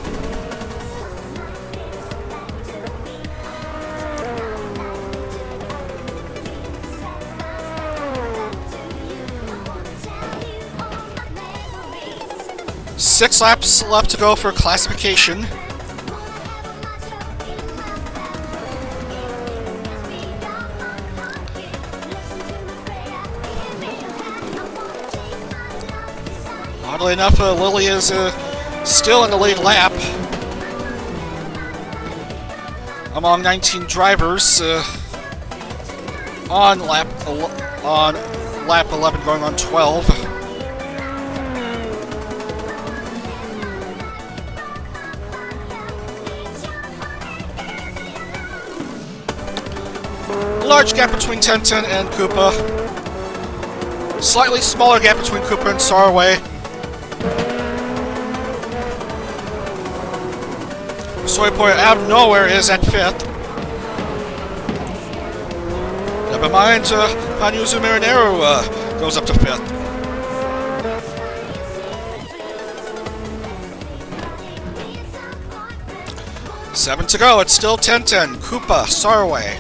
Six laps left to go for classification. Oddly enough, Lily is still in the lead lap among 19 drivers on lap 11, going on 12. Large gap between 10-10 and Koopa. Slightly smaller gap between Koopa and Sarway. Soyboy out of nowhere is at 5th. Never mind, Panyuzu Marinero goes up to 5th. Seven to go, it's still 10-10. Koopa, Sarway.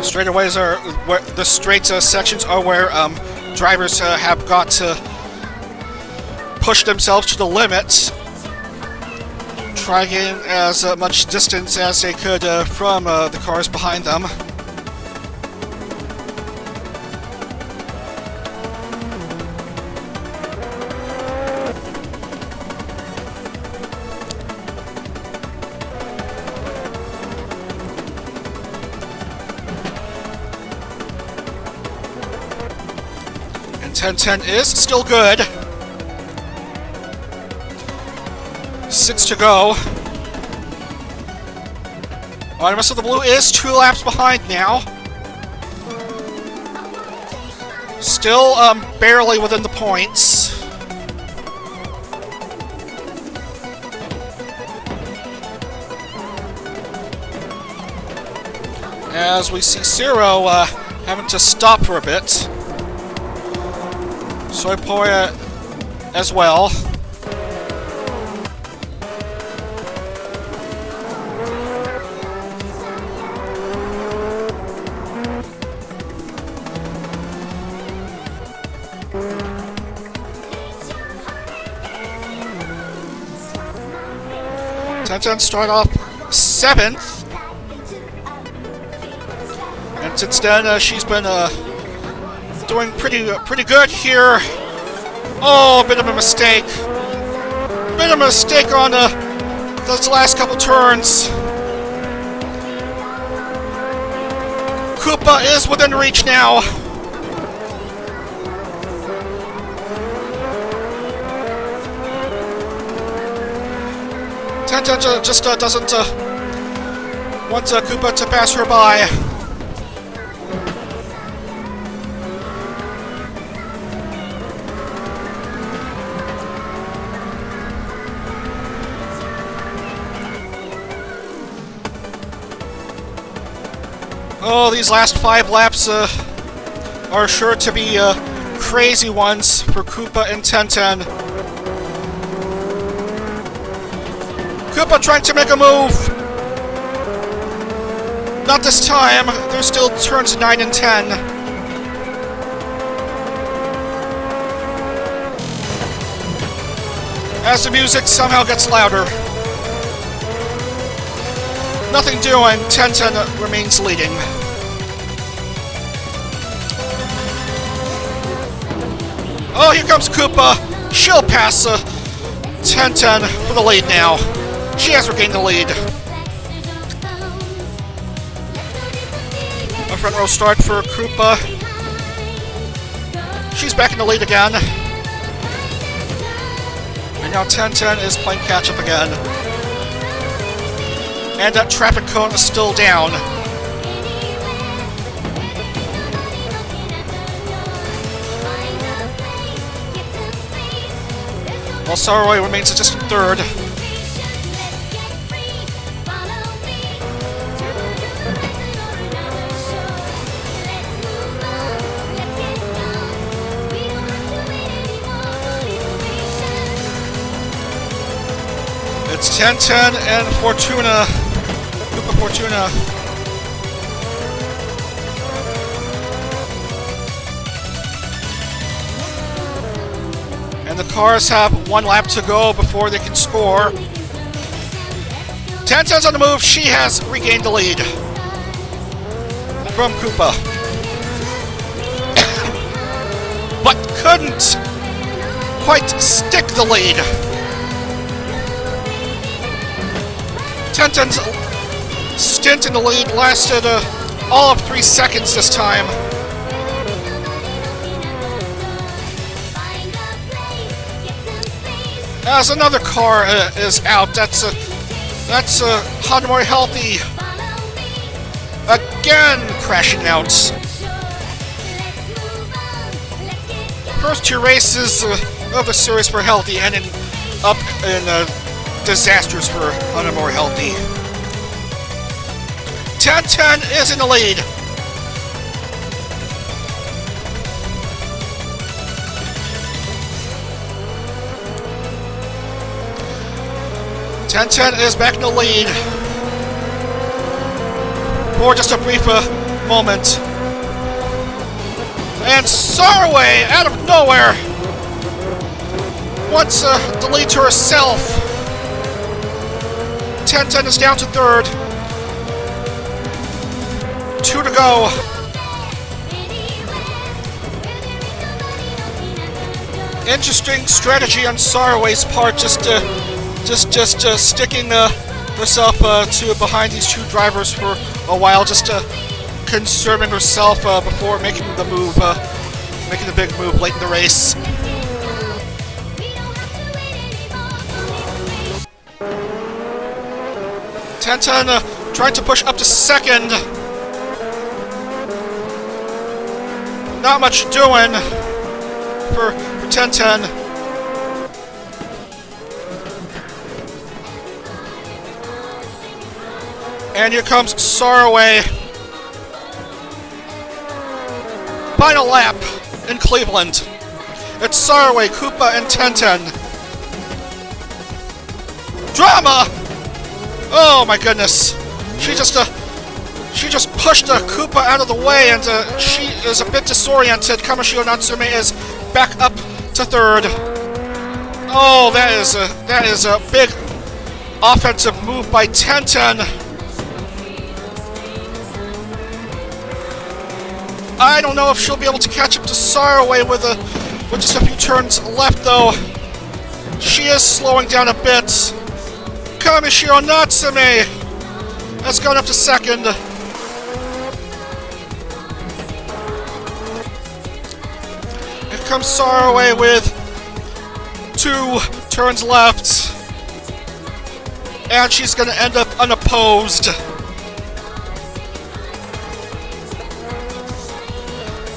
Straightaways are where the straight sections are where drivers have got to push themselves to the limit, try getting as much distance as they could from the cars behind them. And 10-10 is still good. 6 to go. Artemis of the Blue is 2 laps behind now. Still barely within the points. As we see Zero having to stop for a bit. Soypoya as well. Tenjin start off 7th, and since then she's been doing pretty good here. Oh, a bit of a mistake. Bit of a mistake on those last couple turns. Koopa is within reach now. Tenten just doesn't want Koopa to pass her by. Oh, these last 5 laps are sure to be crazy ones for Koopa and Tenten. Koopa trying to make a move. Not this time. There's still turns 9 and 10. As the music somehow gets louder. Nothing doing. Tenten remains leading. Oh, here comes Koopa. She'll pass Tenten for the lead now. She has regained the lead. A front row start for Koopa. She's back in the lead again. And now Tenten is playing catch-up again. And that traffic cone is still down. While Saroi remains in just third. It's Tenten and Fortuna. Koopa Fortuna. And the cars have 1 lap to go before they can score. Tenten's on the move. She has regained the lead from Koopa. But couldn't quite stick the lead. Tenten's stint in the lead lasted all of 3 seconds this time. As another car is out, that's Hanamori Healthy again crashing out. First 2 races of the series for Healthy ending up in disasters for Hanamori Healthy. Tenten is in the lead. Tenten is back in the lead for just a brief moment. And Sarway, out of nowhere, wants the lead to herself. Tenten is down to third. 2 to go. Interesting strategy on Sarway's part, just sticking herself to behind these 2 drivers for a while, just conserving herself before making the move, making the big move late in the race. Tenten trying to push up to second. Not much doing for Tenten. And here comes Sarway. Final lap in Cleveland. It's Sarway, Koopa, and Tenten. Drama! Oh my goodness. She just pushed Koopa out of the way, and she is a bit disoriented. Kamishio Natsume is back up to third. Oh, that is a big offensive move by Tenten. I don't know if she'll be able to catch up to Sarway with just a few turns left, though. She is slowing down a bit. Kamishiro Natsume has gone up to second. comes Saraway with 2 turns left. And she's going to end up unopposed.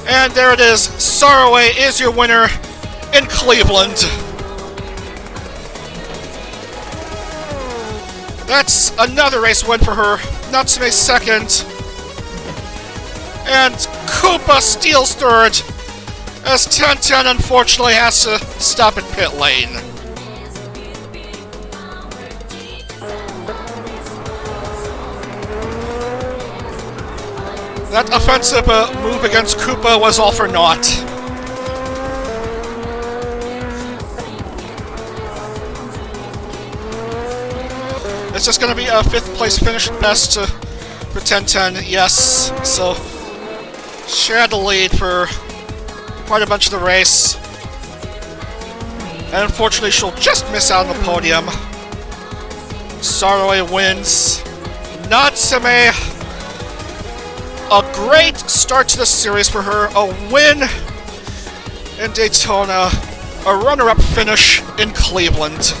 And there it is. Saraway is your winner in Cleveland. That's another race win for her. Natsume's second. And Koopa steals third, as Tenjin unfortunately has to stop at pit lane. That offensive move against Koopa was all for naught. It's just going to be a 5th place finish at best for Tenjin, yes. So she had the lead for quite a bunch of the race. And unfortunately, she'll just miss out on the podium. Saraway wins. Natsume, a great start to the series for her. A win in Daytona. A runner-up finish in Cleveland.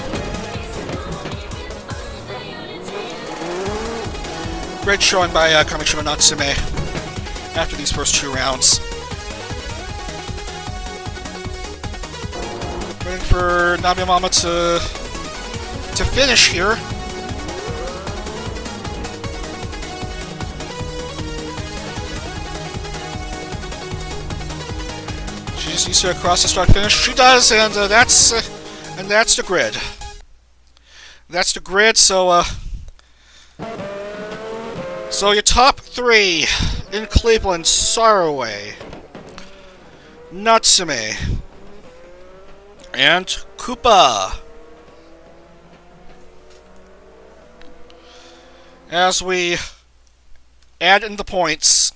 Great showing by Kamisho Natsume after these first 2 rounds. Waiting for Nabiyama to finish here. She just needs to cross the start finish. She does, and that's the grid. That's the grid. So your top 3 in Cleveland: Saraway, Natsume, and Koopa. As we add in the points,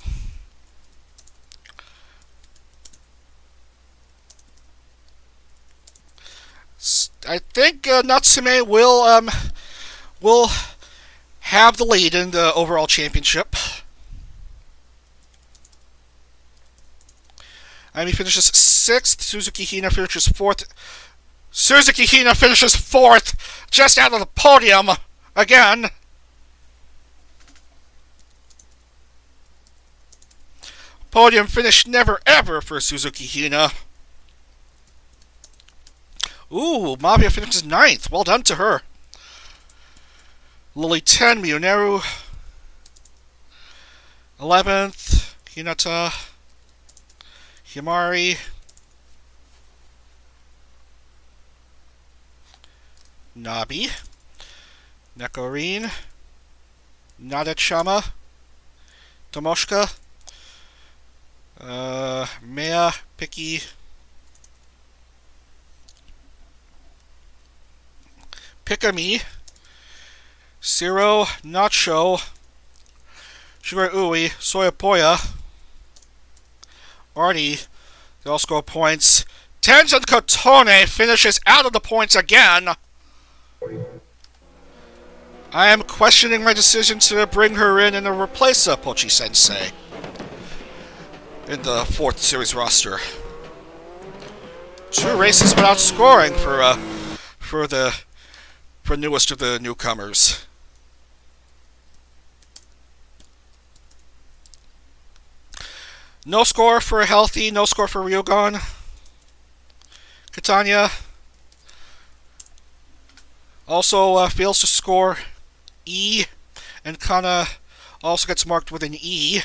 I think Natsume will have the lead in the overall championship. Ami finishes 6th. Suzuki Hina finishes 4th. Suzuki Hina finishes 4th, just out of the podium again. Podium finish never ever for Suzuki Hina. Ooh, Mavia finishes 9th. Well done to her. Lily 10, Mioneru 11th, Hinata, Himari, Nabi, Nekorin, Nadechama, Tomoshika, Mea, Piki, Pikami, Zero, Nacho, Sugar Ui, Soyapoya, Artie, they all score points. Tenjin Kotone finishes out of the points again. I am questioning my decision to bring her in and replace Pochi-sensei in the 4th series roster. 2 races without scoring for newest of the newcomers. No score for Healthy, no score for Ryogon. Katanya also fails to score E, and Kana also gets marked with an E.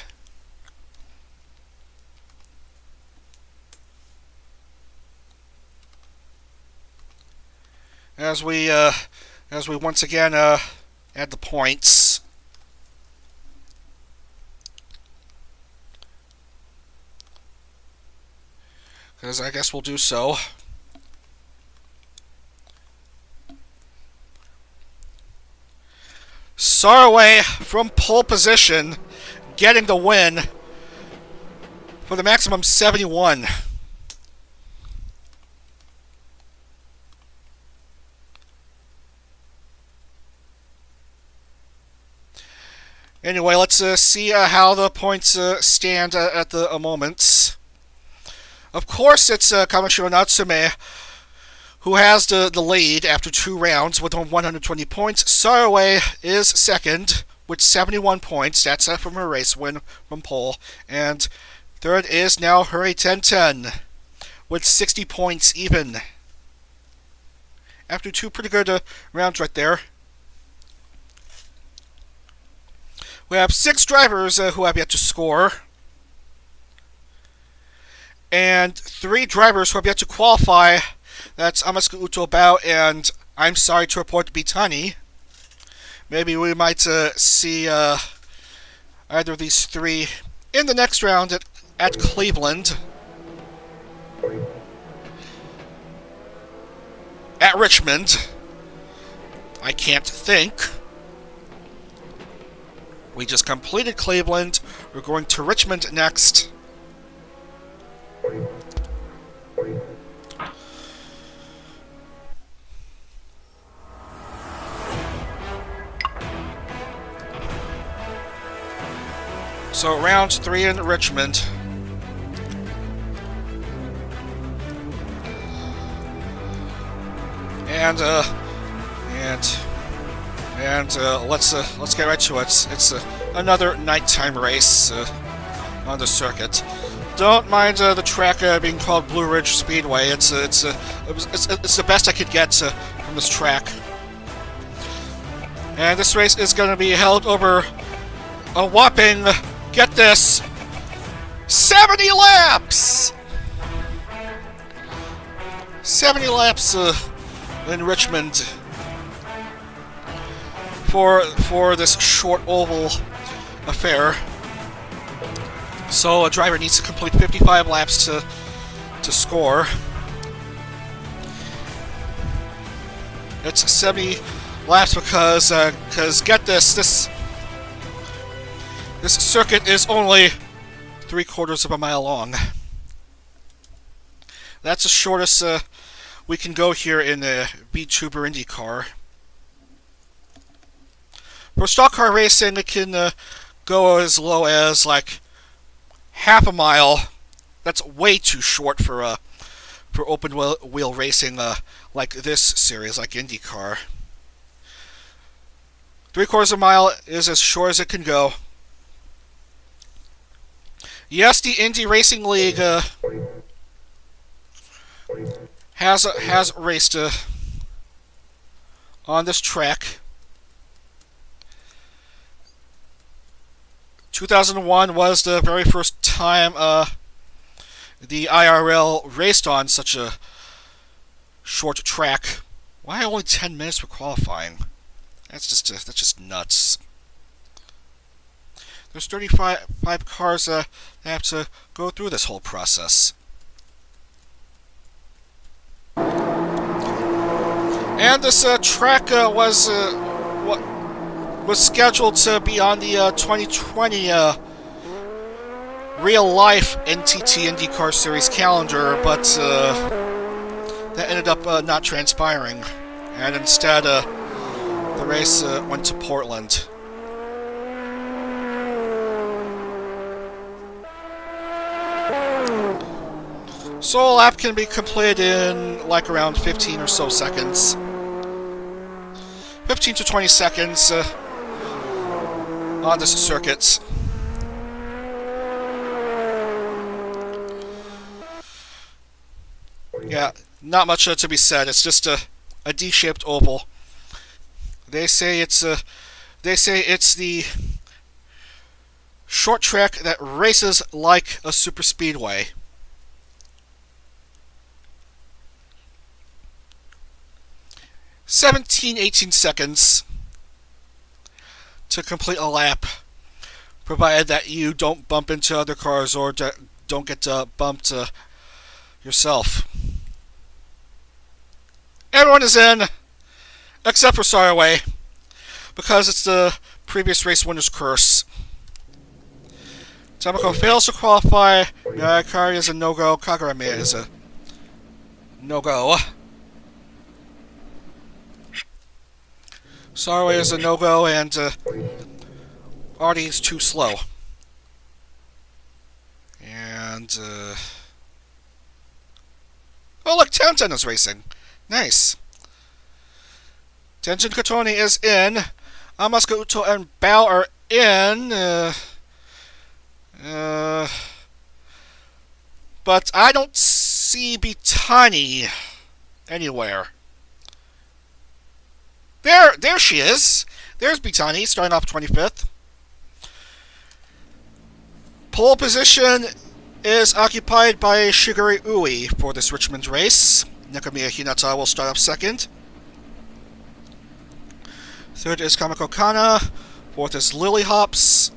As we once again add the points. Because I guess we'll do so. Saraway from pole position, getting the win for the maximum 71. Anyway, let's see how the points stand at the moment. Of course, it's Kamishiro Natsume who has the lead after 2 rounds with 120 points. Saraway is second with 71 points. That's from her race win from pole. And third is now Hurry 1010 with 60 points even. After 2 pretty good rounds right there. We have 6 drivers who have yet to score. And 3 drivers who have yet to qualify. That's Amasuka Utobao and I'm sorry to report Bitani. Maybe we might see either of these 3 in the next round at Cleveland. At Richmond. I can't think. We just completed Cleveland. We're going to Richmond next. So round 3 in Richmond. And let's get right to it. It's another nighttime race on the circuit. Don't mind the track being called Blue Ridge Speedway. It's the best I could get from this track. And this race is going to be held over a whopping, get this, 70 laps! 70 laps in Richmond for this short oval affair. So a driver needs to complete 55 laps to score. It's 70 laps because get this circuit is only 3/4 of a mile long. That's the shortest we can go here in the vTuber IndieCar. For stock car racing, it can go as low as like half a mile. That's way too short for open wheel racing like this series, like IndieCar. 3/4 of a mile is as short as it can go. Yes, the Indy Racing League has raced on this track. 2001 was the very first time the IRL raced on such a short track. Why only 10 minutes for qualifying? That's just nuts. There's 35 cars that have to go through this whole process. And this track was scheduled to be on the 2020 real-life NTT IndyCar Series calendar, but that ended up not transpiring. And instead, the race went to Portland. So a lap can be completed in like around 15 or so seconds. 15 to 20 seconds on this circuit. Yeah, not much to be said. It's just a D-shaped oval. They say it's the short track that races like a super speedway. 18 seconds to complete a lap, provided that you don't bump into other cars or don't get bumped yourself. Everyone is in, except for Saraway, because it's the previous race winner's curse. Tamako fails to qualify. Kari is a no-go. Kagarame is a no-go. Saraway is a no-go, and Artie is too slow. And Tenten is racing. Nice. Tenjin Kotone is in. Amaska Uto and Bao are in. But I don't see Bitani anywhere. There she is. There's Bitani, starting off 25th. Pole position is occupied by Shigure Ui for this Richmond race. Nakamiya Hinata will start off second. Third is Kamiko Kana. Fourth is Lily Hops.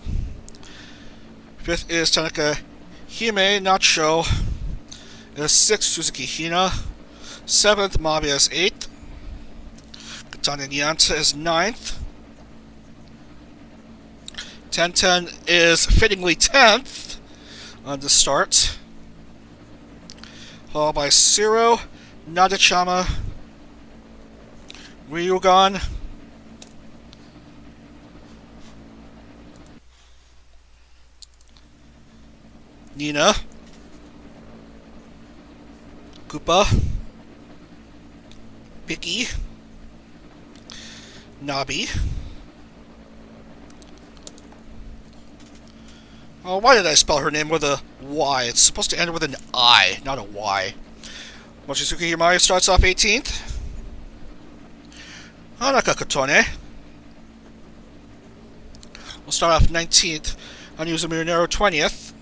Fifth is Tanaka Hime Nacho. Sixth, Suzuki Hina. Seventh, Mavia is 8th. Katana Nyanta is 9th. Tenten is fittingly 10th on the start. Followed by Siro, Nadechama, Ryugan, Nina, Koopa, Picky, Nabi. Oh, why did I spell her name with a Y? It's supposed to end with an I, not a Y. Mochizuki Himari starts off 18th. Hanaka Kotone will start off 19th. Hanyu Nero 20th.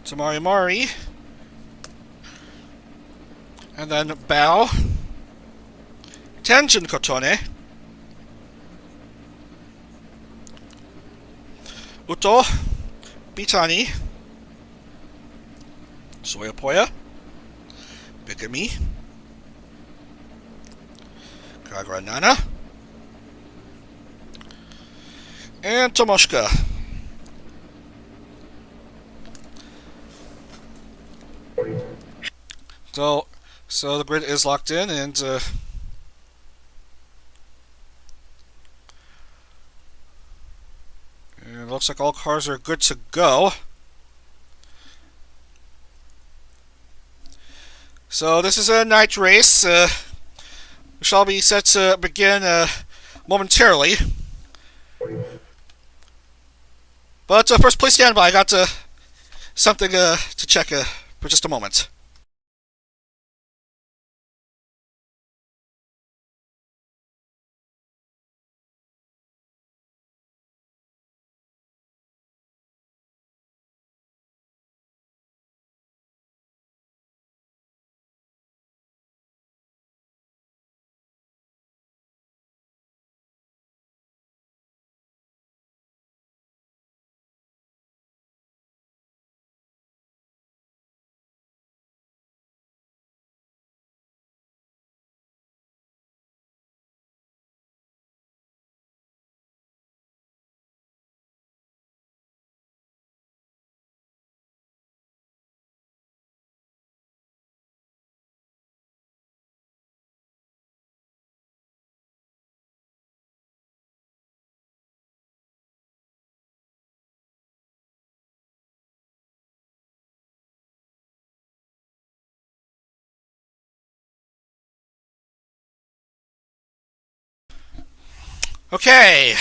Tamari Mari. And then Bao. Tenjin Kotone. Uto. Bitani. Soyapoya. Bigami. Kagura Nana. And Tomoshika. So the grid is locked in, and it looks like all cars are good to go. So this is a night race. We shall be set to begin momentarily. But first, please stand by. I got something to check for just a moment. Okay.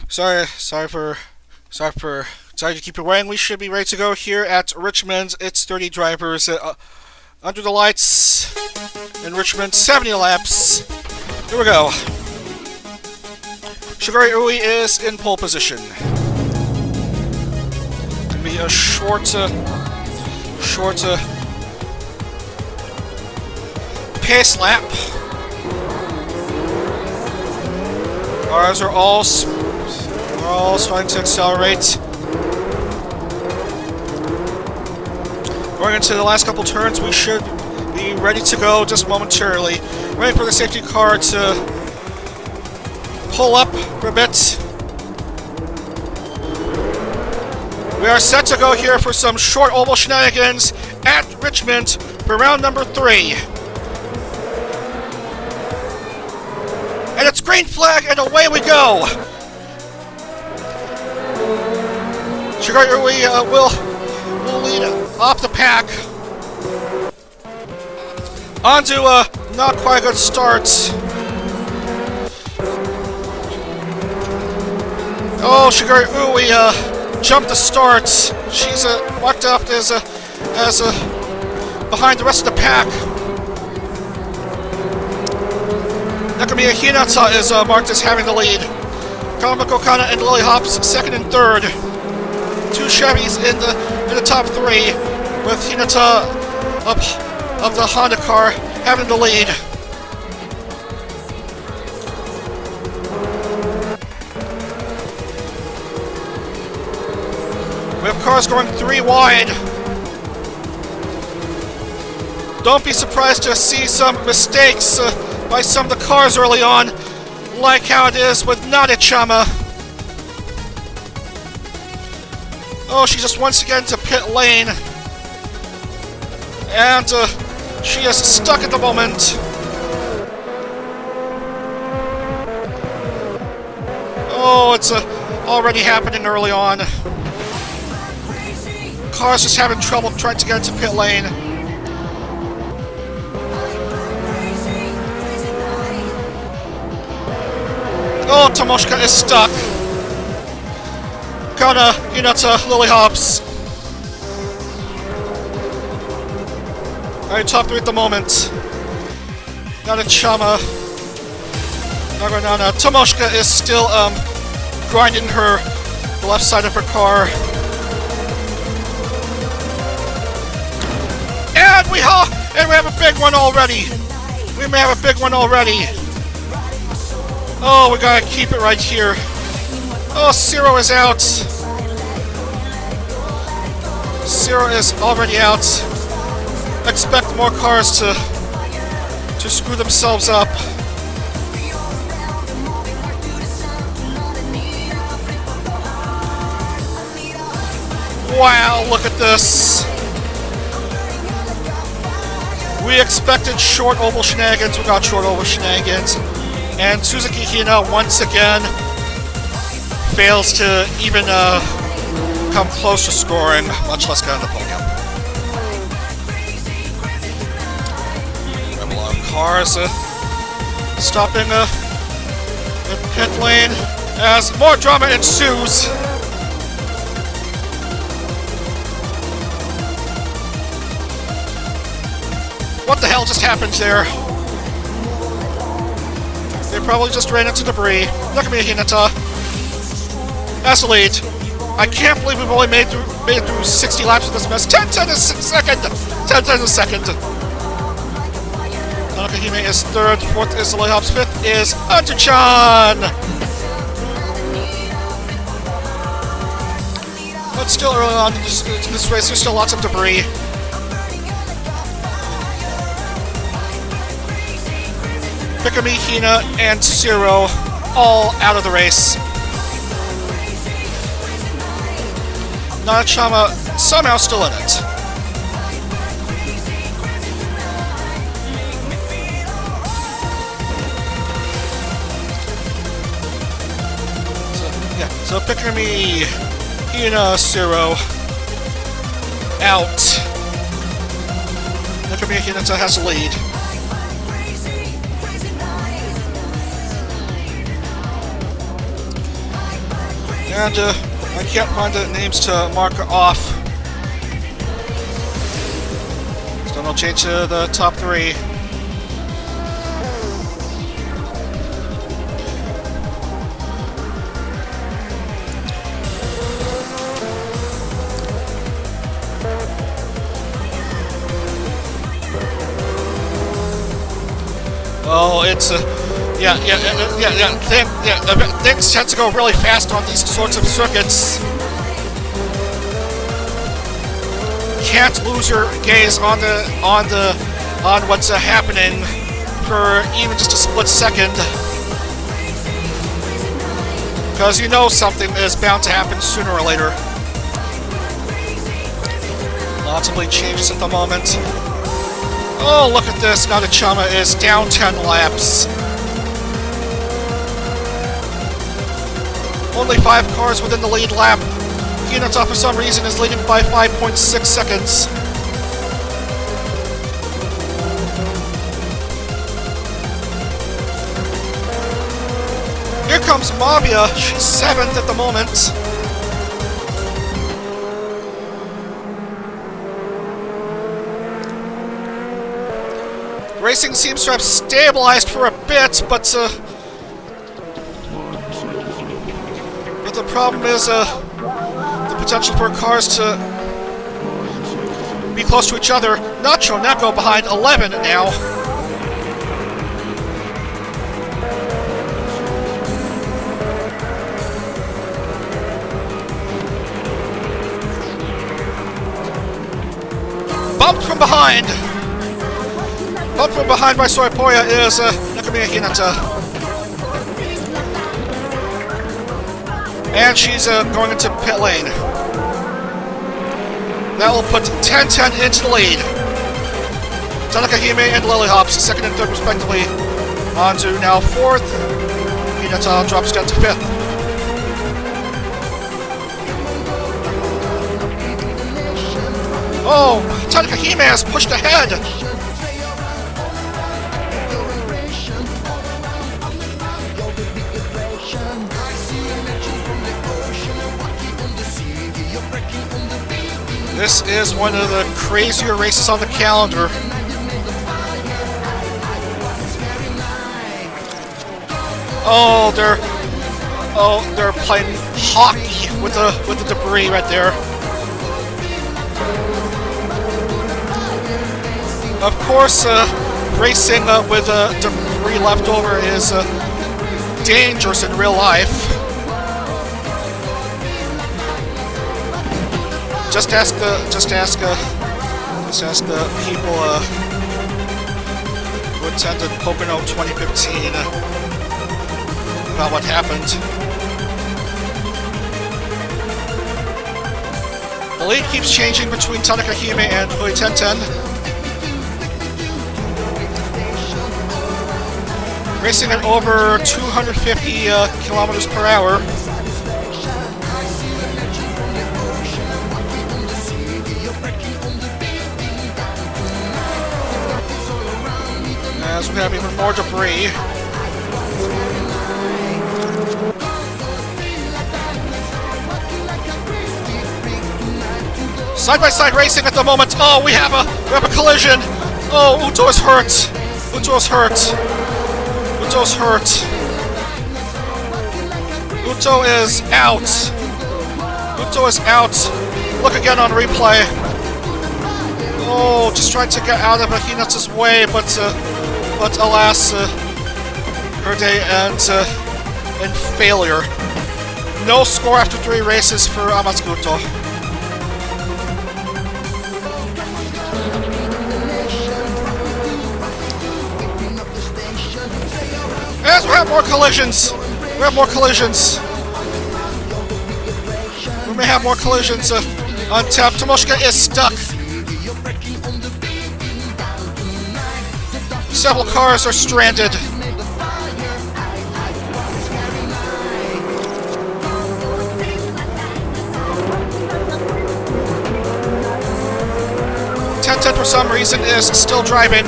Sorry to keep you waiting. We should be ready to go here at Richmond. It's 30 drivers under the lights in Richmond. 70 laps. Here we go. Shigure Ui is in pole position. Gonna be a short pace lap. Cars are all starting to accelerate. Going into the last couple turns, we should be ready to go just momentarily. Waiting for the safety car to pull up for a bit. We are set to go here for some short oval shenanigans at Richmond for round number 3. And it's green flag, and away we go! Shigure Ui will lead off the pack. On to a not quite a good start. Oh, Shigari Ui jumped the start. She's marked up as behind the rest of the pack. Nakamiya Hinata is marked as having the lead. Hanaka Kotone and Lily Hops second and third. Two Chevys in the top three, with Hinata of the Honda car having the lead. We have cars going three wide. Don't be surprised to see some mistakes by some of the cars early on, like how it is with Nadechama. Oh, she just once again to pit lane. And she is stuck at the moment. Oh, it's already happening early on. Cars just having trouble trying to get into pit lane. Oh, Tomoshika is stuck. Kana, Hinata, Lily Hops. Alright, top three at the moment. Nadechama. Naganana. Tomoshika is still grinding the left side of her car. And we have a big one already. We may have a big one already. Oh, we gotta keep it right here. Oh, Zero is out. Zero is already out. Expect more cars to screw themselves up. Wow, look at this. We expected short oval shenanigans, we got short oval shenanigans. And Suzuki Hina once again fails to even come close to scoring, much less get on the podium. We have a lot of cars stopping in pit lane as more drama ensues. What the hell just happened there? They probably just ran into debris. Look at me, Hinata. That's the lead. I can't believe we've only made it through 60 laps of this mess. 10-10 a second! 10-10 a second. Nakahime is third, fourth is Lily Hops, fifth is Antuchan! But still early on in this race, there's still lots of debris. Mikami, Hina, and Zero all out of the race. Nadechama somehow still in it. So Mikami, Hina, Zero out. Mikami Hinata has the lead. And I can't find the names to mark off. So I'll change to the top three. Oh, it's things tend to go really fast on these sorts of circuits. Can't lose your gaze on what's happening for even just a split second, because you know something is bound to happen sooner or later. Lots of lead changes at the moment. Oh, look at this. Nadechama is down 10 laps. Only 5 cars within the lead lap. Hinata, for some reason, is leading by 5.6 seconds. Here comes Mavia. She's 7th at the moment. Racing seems to have stabilized for a bit, but the problem is the potential for cars to be close to each other. Nacho Neko behind 11 now. Bumped from behind. Bumped from behind by Soipoya is Nakamiya Hinata. And she's going into pit lane. That will put Ten into the lead. Tanaka Hime and Lily Hops, 2nd and 3rd respectively. On to now 4th. Hinata drops down to 5th. Oh, Tanaka Hime has pushed ahead. This is one of the crazier races on the calendar. Oh, they're playing hockey with the debris right there. Of course, racing with debris left over is dangerous in real life. Just ask the people who attended Pocono 2015 about what happened. The lead keeps changing between Tanaka Hime and Hui Tenten. Racing at over 250 kilometers per hour. As we have even more debris. Side-by-side racing at the moment. Oh, we have a collision. Oh, Uto is hurt. Uto's hurt. Uto's hurt. Uto is out. Uto is out. Look again on replay. Oh, just trying to get out of Hinata's way, but alas, her day ends in failure. No score after 3 races for Amatsukuto. As we have more collisions! We have more collisions! We may have more collisions on tap. Tomoshika is stuck! Several cars are stranded. Tenten for some reason is still driving.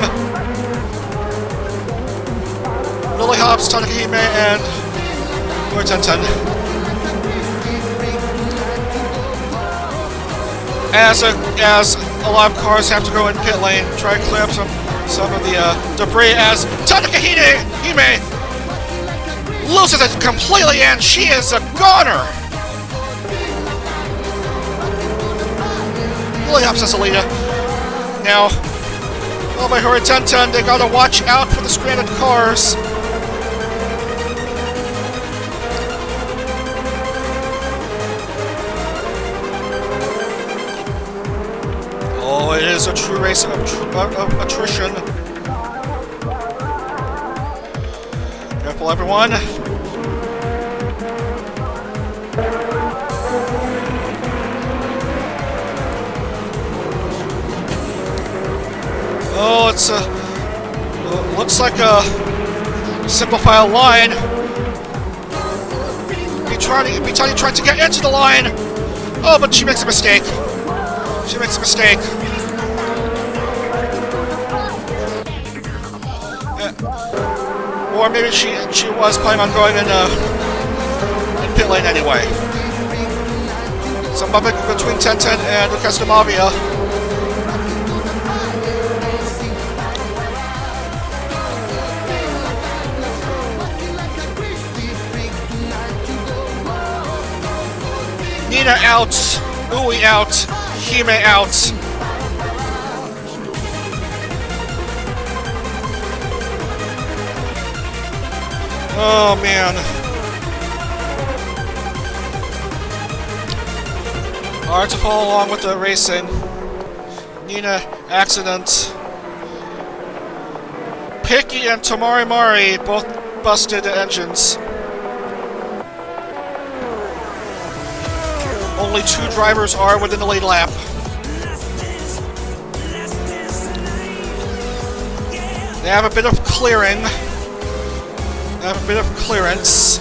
Lily Hobbs, Tanaka Hime, and Tenten. As a lot of cars have to go in pit lane, try to clear up some of the debris as Tanaka Hime loses it completely, and she is a goner. Lily Hobbs has a leader. Now, oh my Hori Tenten, they gotta watch out for the stranded cars. Oh, it is a true race of attrition. Careful, everyone. Oh, it's looks like a simplify a line. Mitani trying to get into the line. Oh, but she makes a mistake. She makes a mistake. Or maybe she was planning on going in pit lane anyway. Some bumping between Tenjin and Lucastre Mavia. Nina out, Ui out, Hime out. Oh man. Hard to follow along with the racing. Nina, accident. Piki and Tomari Mari both busted the engines. Only 2 drivers are within the lead lap. They have a bit of clearing. They have a bit of clearance.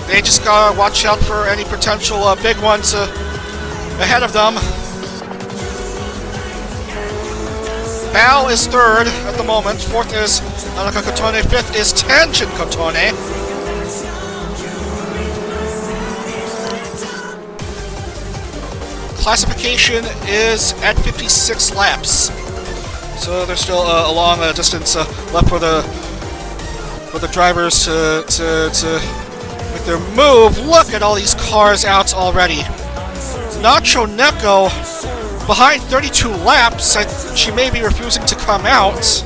They just gotta watch out for any potential big ones ahead of them. Bao is 3rd at the moment. 4th is Hanaka Kotone. 5th is Tenjin Kotone. Classification is at 56 laps. So there's still a long distance left for the drivers to make their move. Look at all these cars out already. Nacho Neko behind 32 laps. She may be refusing to come out.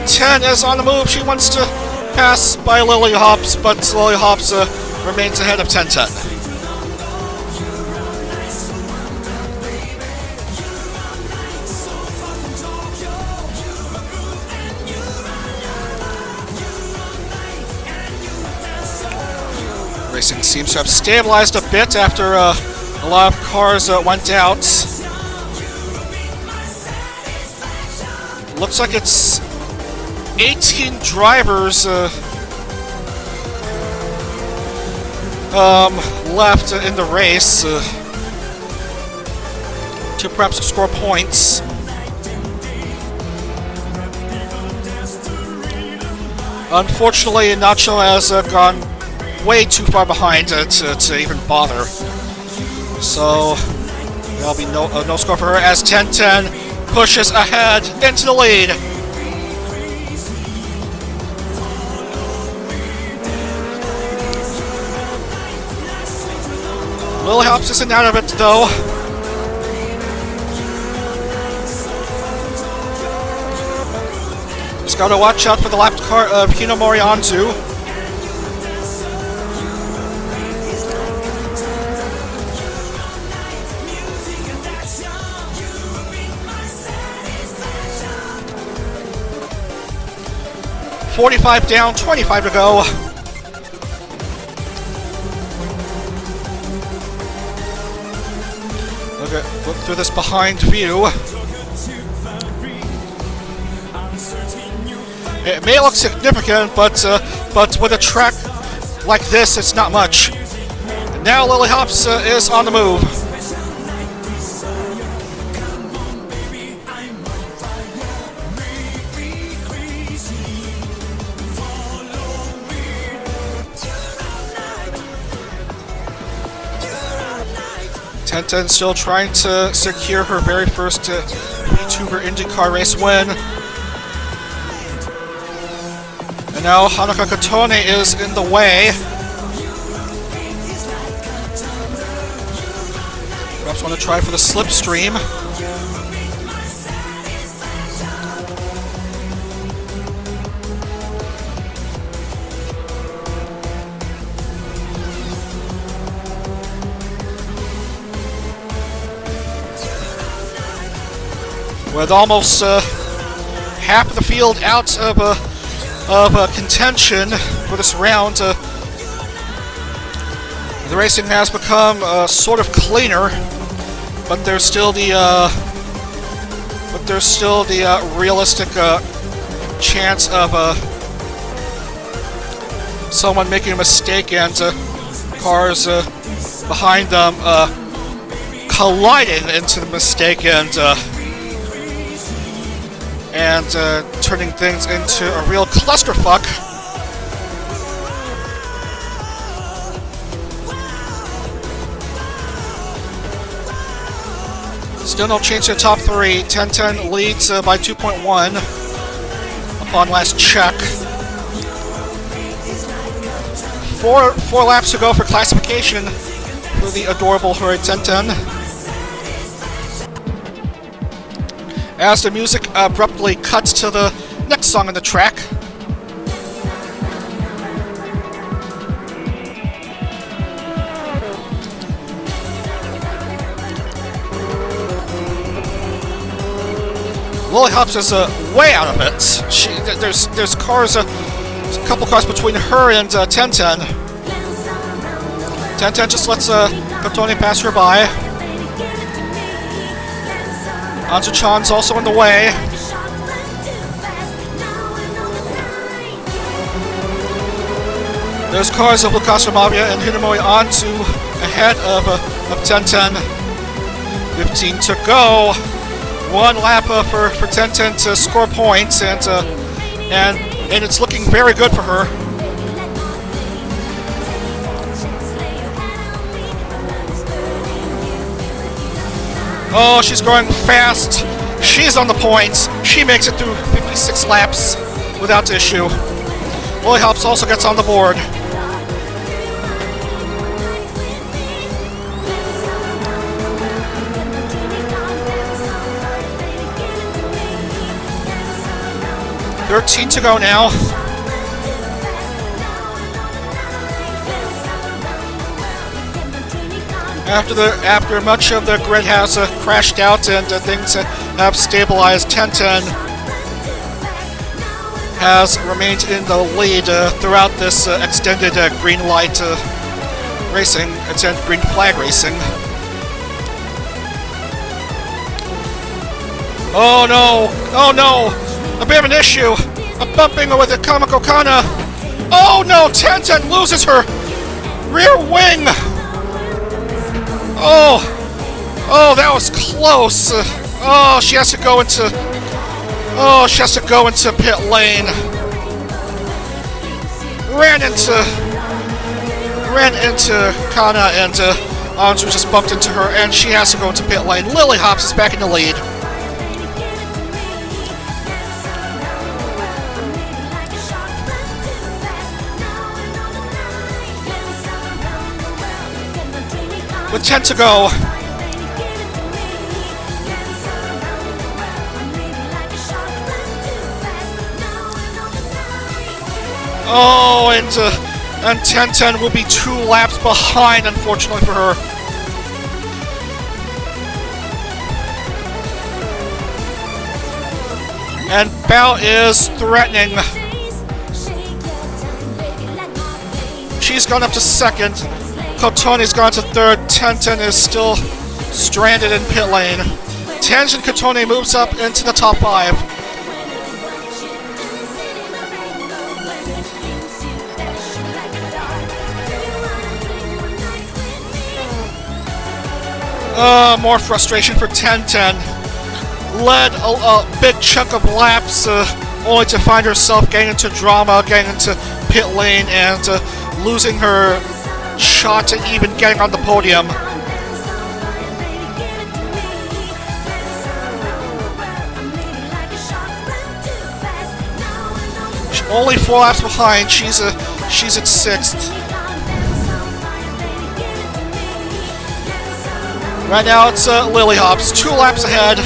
Ten is on the move. She wants to pass by Lily Hops, but Lily Hops remains ahead of 10-10. Racing seems to have stabilized a bit after a lot of cars went out. Looks like it's 18 drivers left in the race to perhaps score points. Unfortunately, Nacho has gone way too far behind to even bother. So there'll be no score for her as 10-10 pushes ahead into the lead. Lil Hops isn't out of it though. Just gotta watch out for the lap car of Hinomori Anzu. .45 down, 25 to go. Look through this behind view. It may look significant, but with a track like this, it's not much. And now Lily Hops is on the move. Tenjin still trying to secure her very first vTuber IndieCar race win. And now Hanaka Kotone is in the way. Perhaps want to try for the slipstream. With almost half of the field out of contention for this round, the racing has become sort of cleaner, but there's still the realistic chance of someone making a mistake and cars behind them colliding into the mistake and turning things into a real clusterfuck. Still no change to the top three. Tenjin leads by 2.1 upon last check. Four laps to go for classification for the adorable Hurry Tenjin. As the music abruptly cuts to the next song on the track. Lily Hops is way out of it. There's cars, a couple cars between her and Tenjin. Tenjin just lets Kotone pass her by. Anzu-chan's also in the way. There's cars of Lucastre Mavia and Hinamori Anzu ahead of Tenjin. 15 to go. One lap for Tenjin to score points, and it's looking very good for her. Oh, she's going fast. She's on the points. She makes it through 56 laps without issue. Lily Hops also gets on the board. $13 to go now. After much of the grid has crashed out and things have stabilized, Tenjin has remained in the lead throughout this extended green light racing, green flag racing. Oh no! Oh no! A bit of an issue! A bumping with the Hanaka Kotone! Oh no! Tenjin loses her rear wing! Oh! Oh, that was close! Oh, she has to go into... Oh, she has to go into pit lane. Ran into Kana, and Anzu just bumped into her, and she has to go into pit lane. Lily Hops is back in the lead. With 10 to go. Oh, and Tenjin will be 2 laps behind, unfortunately for her. And Bao is threatening. She's gone up to second. Kotone's gone to third. Tenjin is still stranded in pit lane. Tenjin Kotone moves up into the top 5. More frustration for Tenjin. Led a big chunk of laps, only to find herself getting into drama, getting into pit lane, and losing her shot to even getting on the podium. Only 4 laps behind. She's at 6th. Right now it's Lily Hops, 2 laps ahead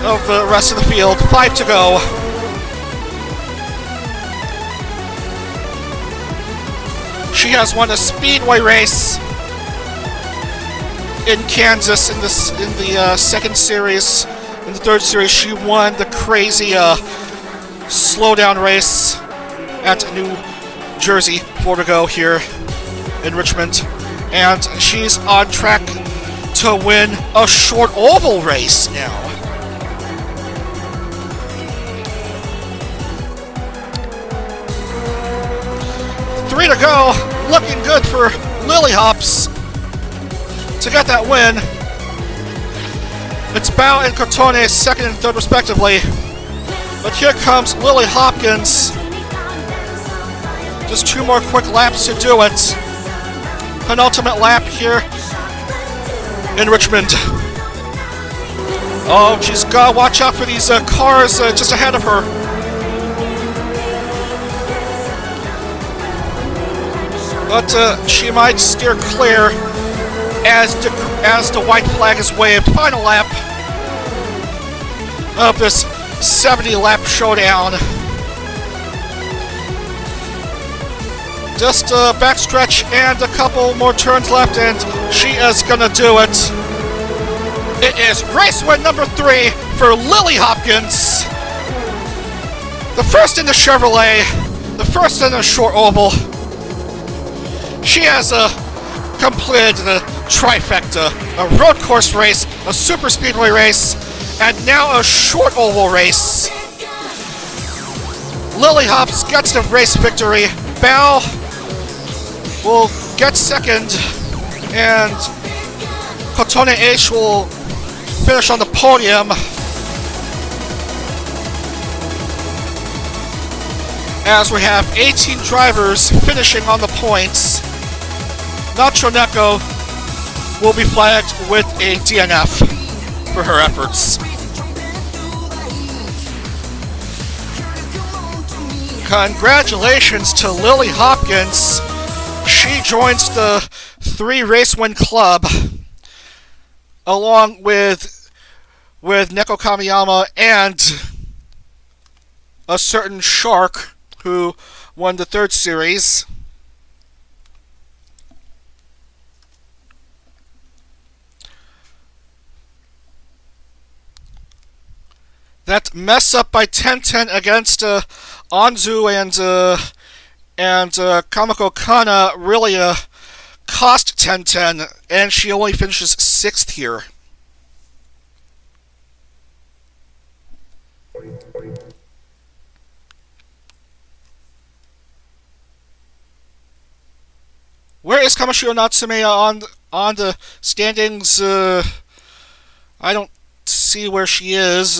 of the rest of the field. 5 to go. She has won a speedway race in Kansas in the second series. In the third series, she won the crazy slowdown race at New Jersey, 4 to go here in Richmond, and she's on track to win a short oval race now. 3 to go. Looking good for Lily Hops to get that win. It's Bao and Kotone second and third respectively. But here comes Lily Hopkins. Just 2 more quick laps to do it. Penultimate lap here in Richmond. Oh, she's gotta watch out for these cars just ahead of her. But she might steer clear as the white flag is waved. Final lap of this 70-lap showdown. Just a backstretch and a couple more turns left, and she is gonna do it. It is race win number 3 for Lily Hopkins. The first in the Chevrolet, the first in the short oval. She has completed the trifecta: a road course race, a super speedway race, and now a short oval race. Lily Hops gets the race victory. Bao will get second, and Kotone H will finish on the podium. As we have 18 drivers finishing on the points. Nacho Neko will be flagged with a DNF for her efforts. Congratulations to Lily Hopkins. She joins the 3 race win club along with Neko Kamiyama and a certain Shark who won the 3rd series. That mess up by Tenten against Anzu and Kamako Kana really cost Tenten, and she only finishes 6th here. Where is Kamashiro Natsume on the standings? I don't see where she is.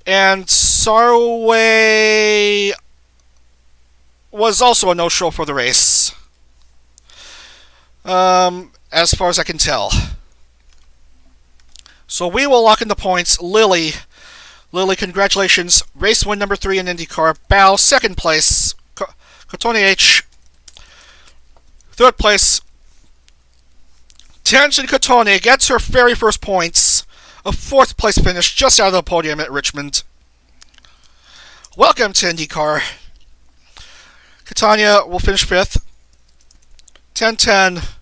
And Sarway was also a no-show for the race, as far as I can tell. So we will lock in the points. Lily, congratulations. Race win number 3 in IndyCar. Bao, 2nd place. Kotone H, 3rd place. Tenjin Kotone gets her very first points. A 4th place finish just out of the podium at Richmond. Welcome to IndyCar. Catania will finish 5th. 10-10.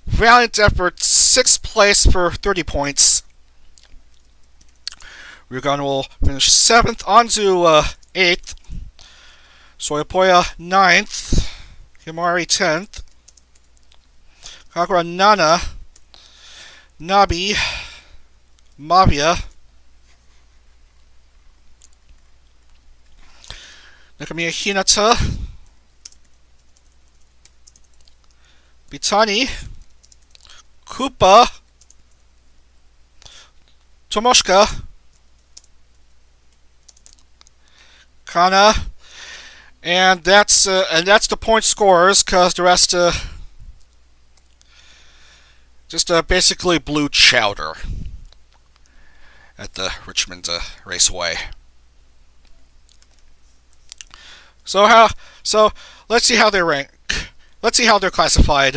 Valiant effort, 6th place for 30 points. Ryugan will finish 7th. Anzu 8th. Soyapoya 9th. Himari 10th. Kagura Nana. Nabi. Mavia. Nakamiya Hinata. Bitani. Koopa. Tomoshika. Kana. And that's the point scorers, because the rest just basically blue chowder at the Richmond Raceway. So let's see how they rank. Let's see how they're classified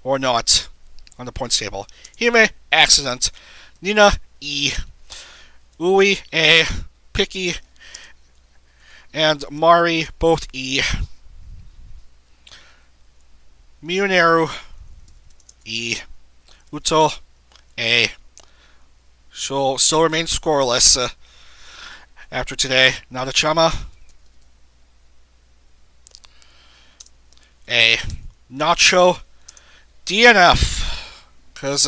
or not on the points table. Hime, accident. Nina, E. Ui, A. Picky, and Mari, both E. Miyuneru, E. Uto, A. She'll still remain scoreless after today. Nadechama, A. Nacho, DNF, because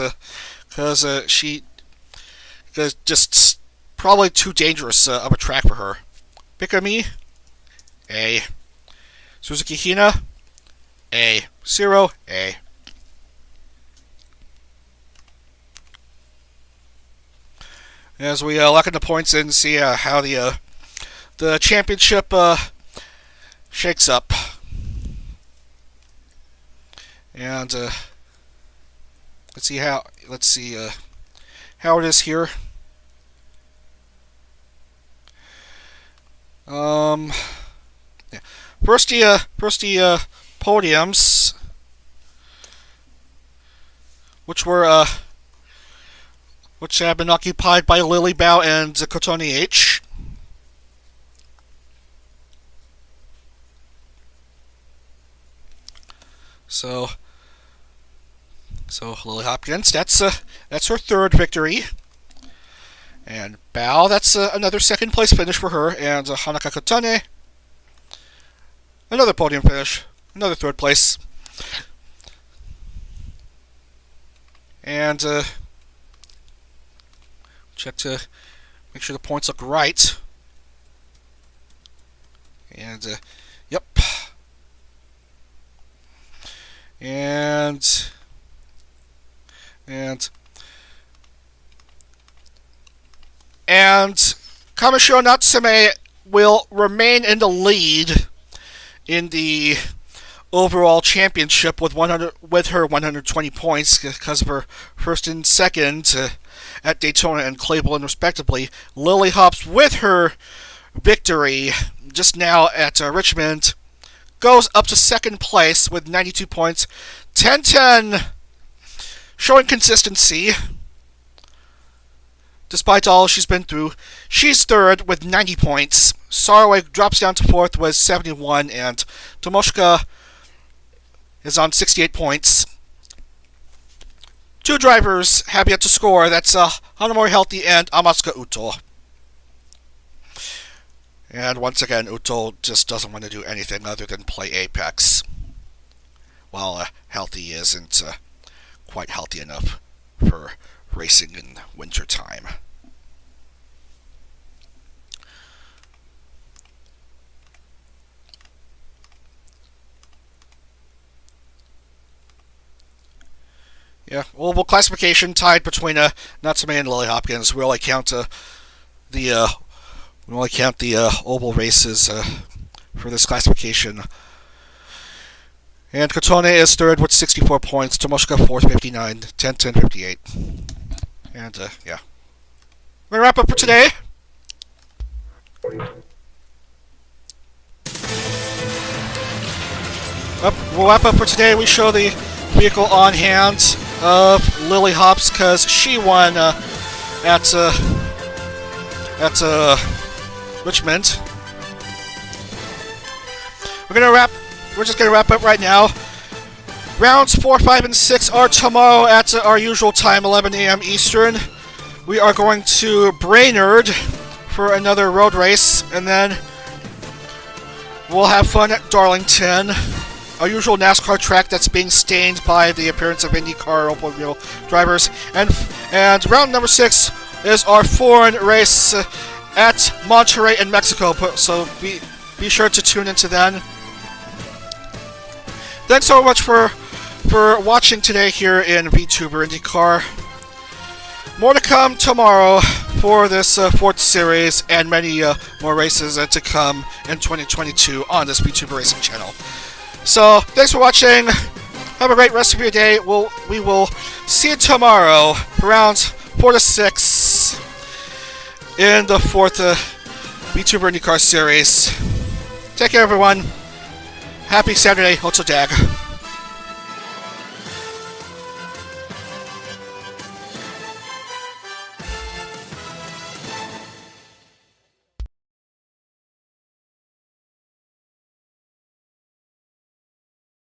just probably too dangerous of a track for her. Pikami, A. Suzuki Hina, A. 0, A. As we lock in the points and see how the championship shakes up. And let's see how it is here. Yeah. First the podiums, which have been occupied by Lily Bao and Kotone H. So Lily Hopkins, that's her third victory. And Bao, that's another second place finish for her. And Hanaka Kotone, another podium finish, another third place. And check to make sure the points look right. And yep. And Kamishiro Natsume will remain in the lead in the overall championship with her 120 points because of her first and second at Daytona and Cleveland respectively. Lily Hops, with her victory just now at Richmond, goes up to second place with 92 points. 10-10 showing consistency despite all she's been through. She's third with 90 points. Saraway drops down to fourth with 71, and Tomoshika is on 68 points. Two drivers have yet to score. That's Hanamori Healthy and Amasuka Uto. And once again, Uto just doesn't want to do anything other than play Apex, while Healthy isn't quite healthy enough for racing in winter time. Yeah, oval classification tied between Natsume and Lily Hopkins. We only count the oval races for this classification. And Kotone is third with 64 points. Tomoshika fourth, 59. 10-10, 58. And yeah, we're gonna wrap up for today. We'll wrap up for today. We show the vehicle on hand of Lily Hops because she won at Richmond. We're just gonna wrap up right now. Rounds 4, 5, and 6 are tomorrow at our usual time, 11 a.m. Eastern. We are going to Brainerd for another road race, and then we'll have fun at Darlington, our usual NASCAR track that's being stained by the appearance of IndieCar automobile drivers. And round number 6 is our foreign race at Monterrey in Mexico, so be sure to tune into then. Thanks so much for watching today here in vTuber IndieCar. More to come tomorrow for this 4th series and many more races to come in 2022 on this vTuber racing channel. So, thanks for watching. Have a great rest of your day. We will see you tomorrow for rounds 4 to 6 in the 4th vTuber IndieCar series. Take care, everyone. Happy Saturday. Otso Dag.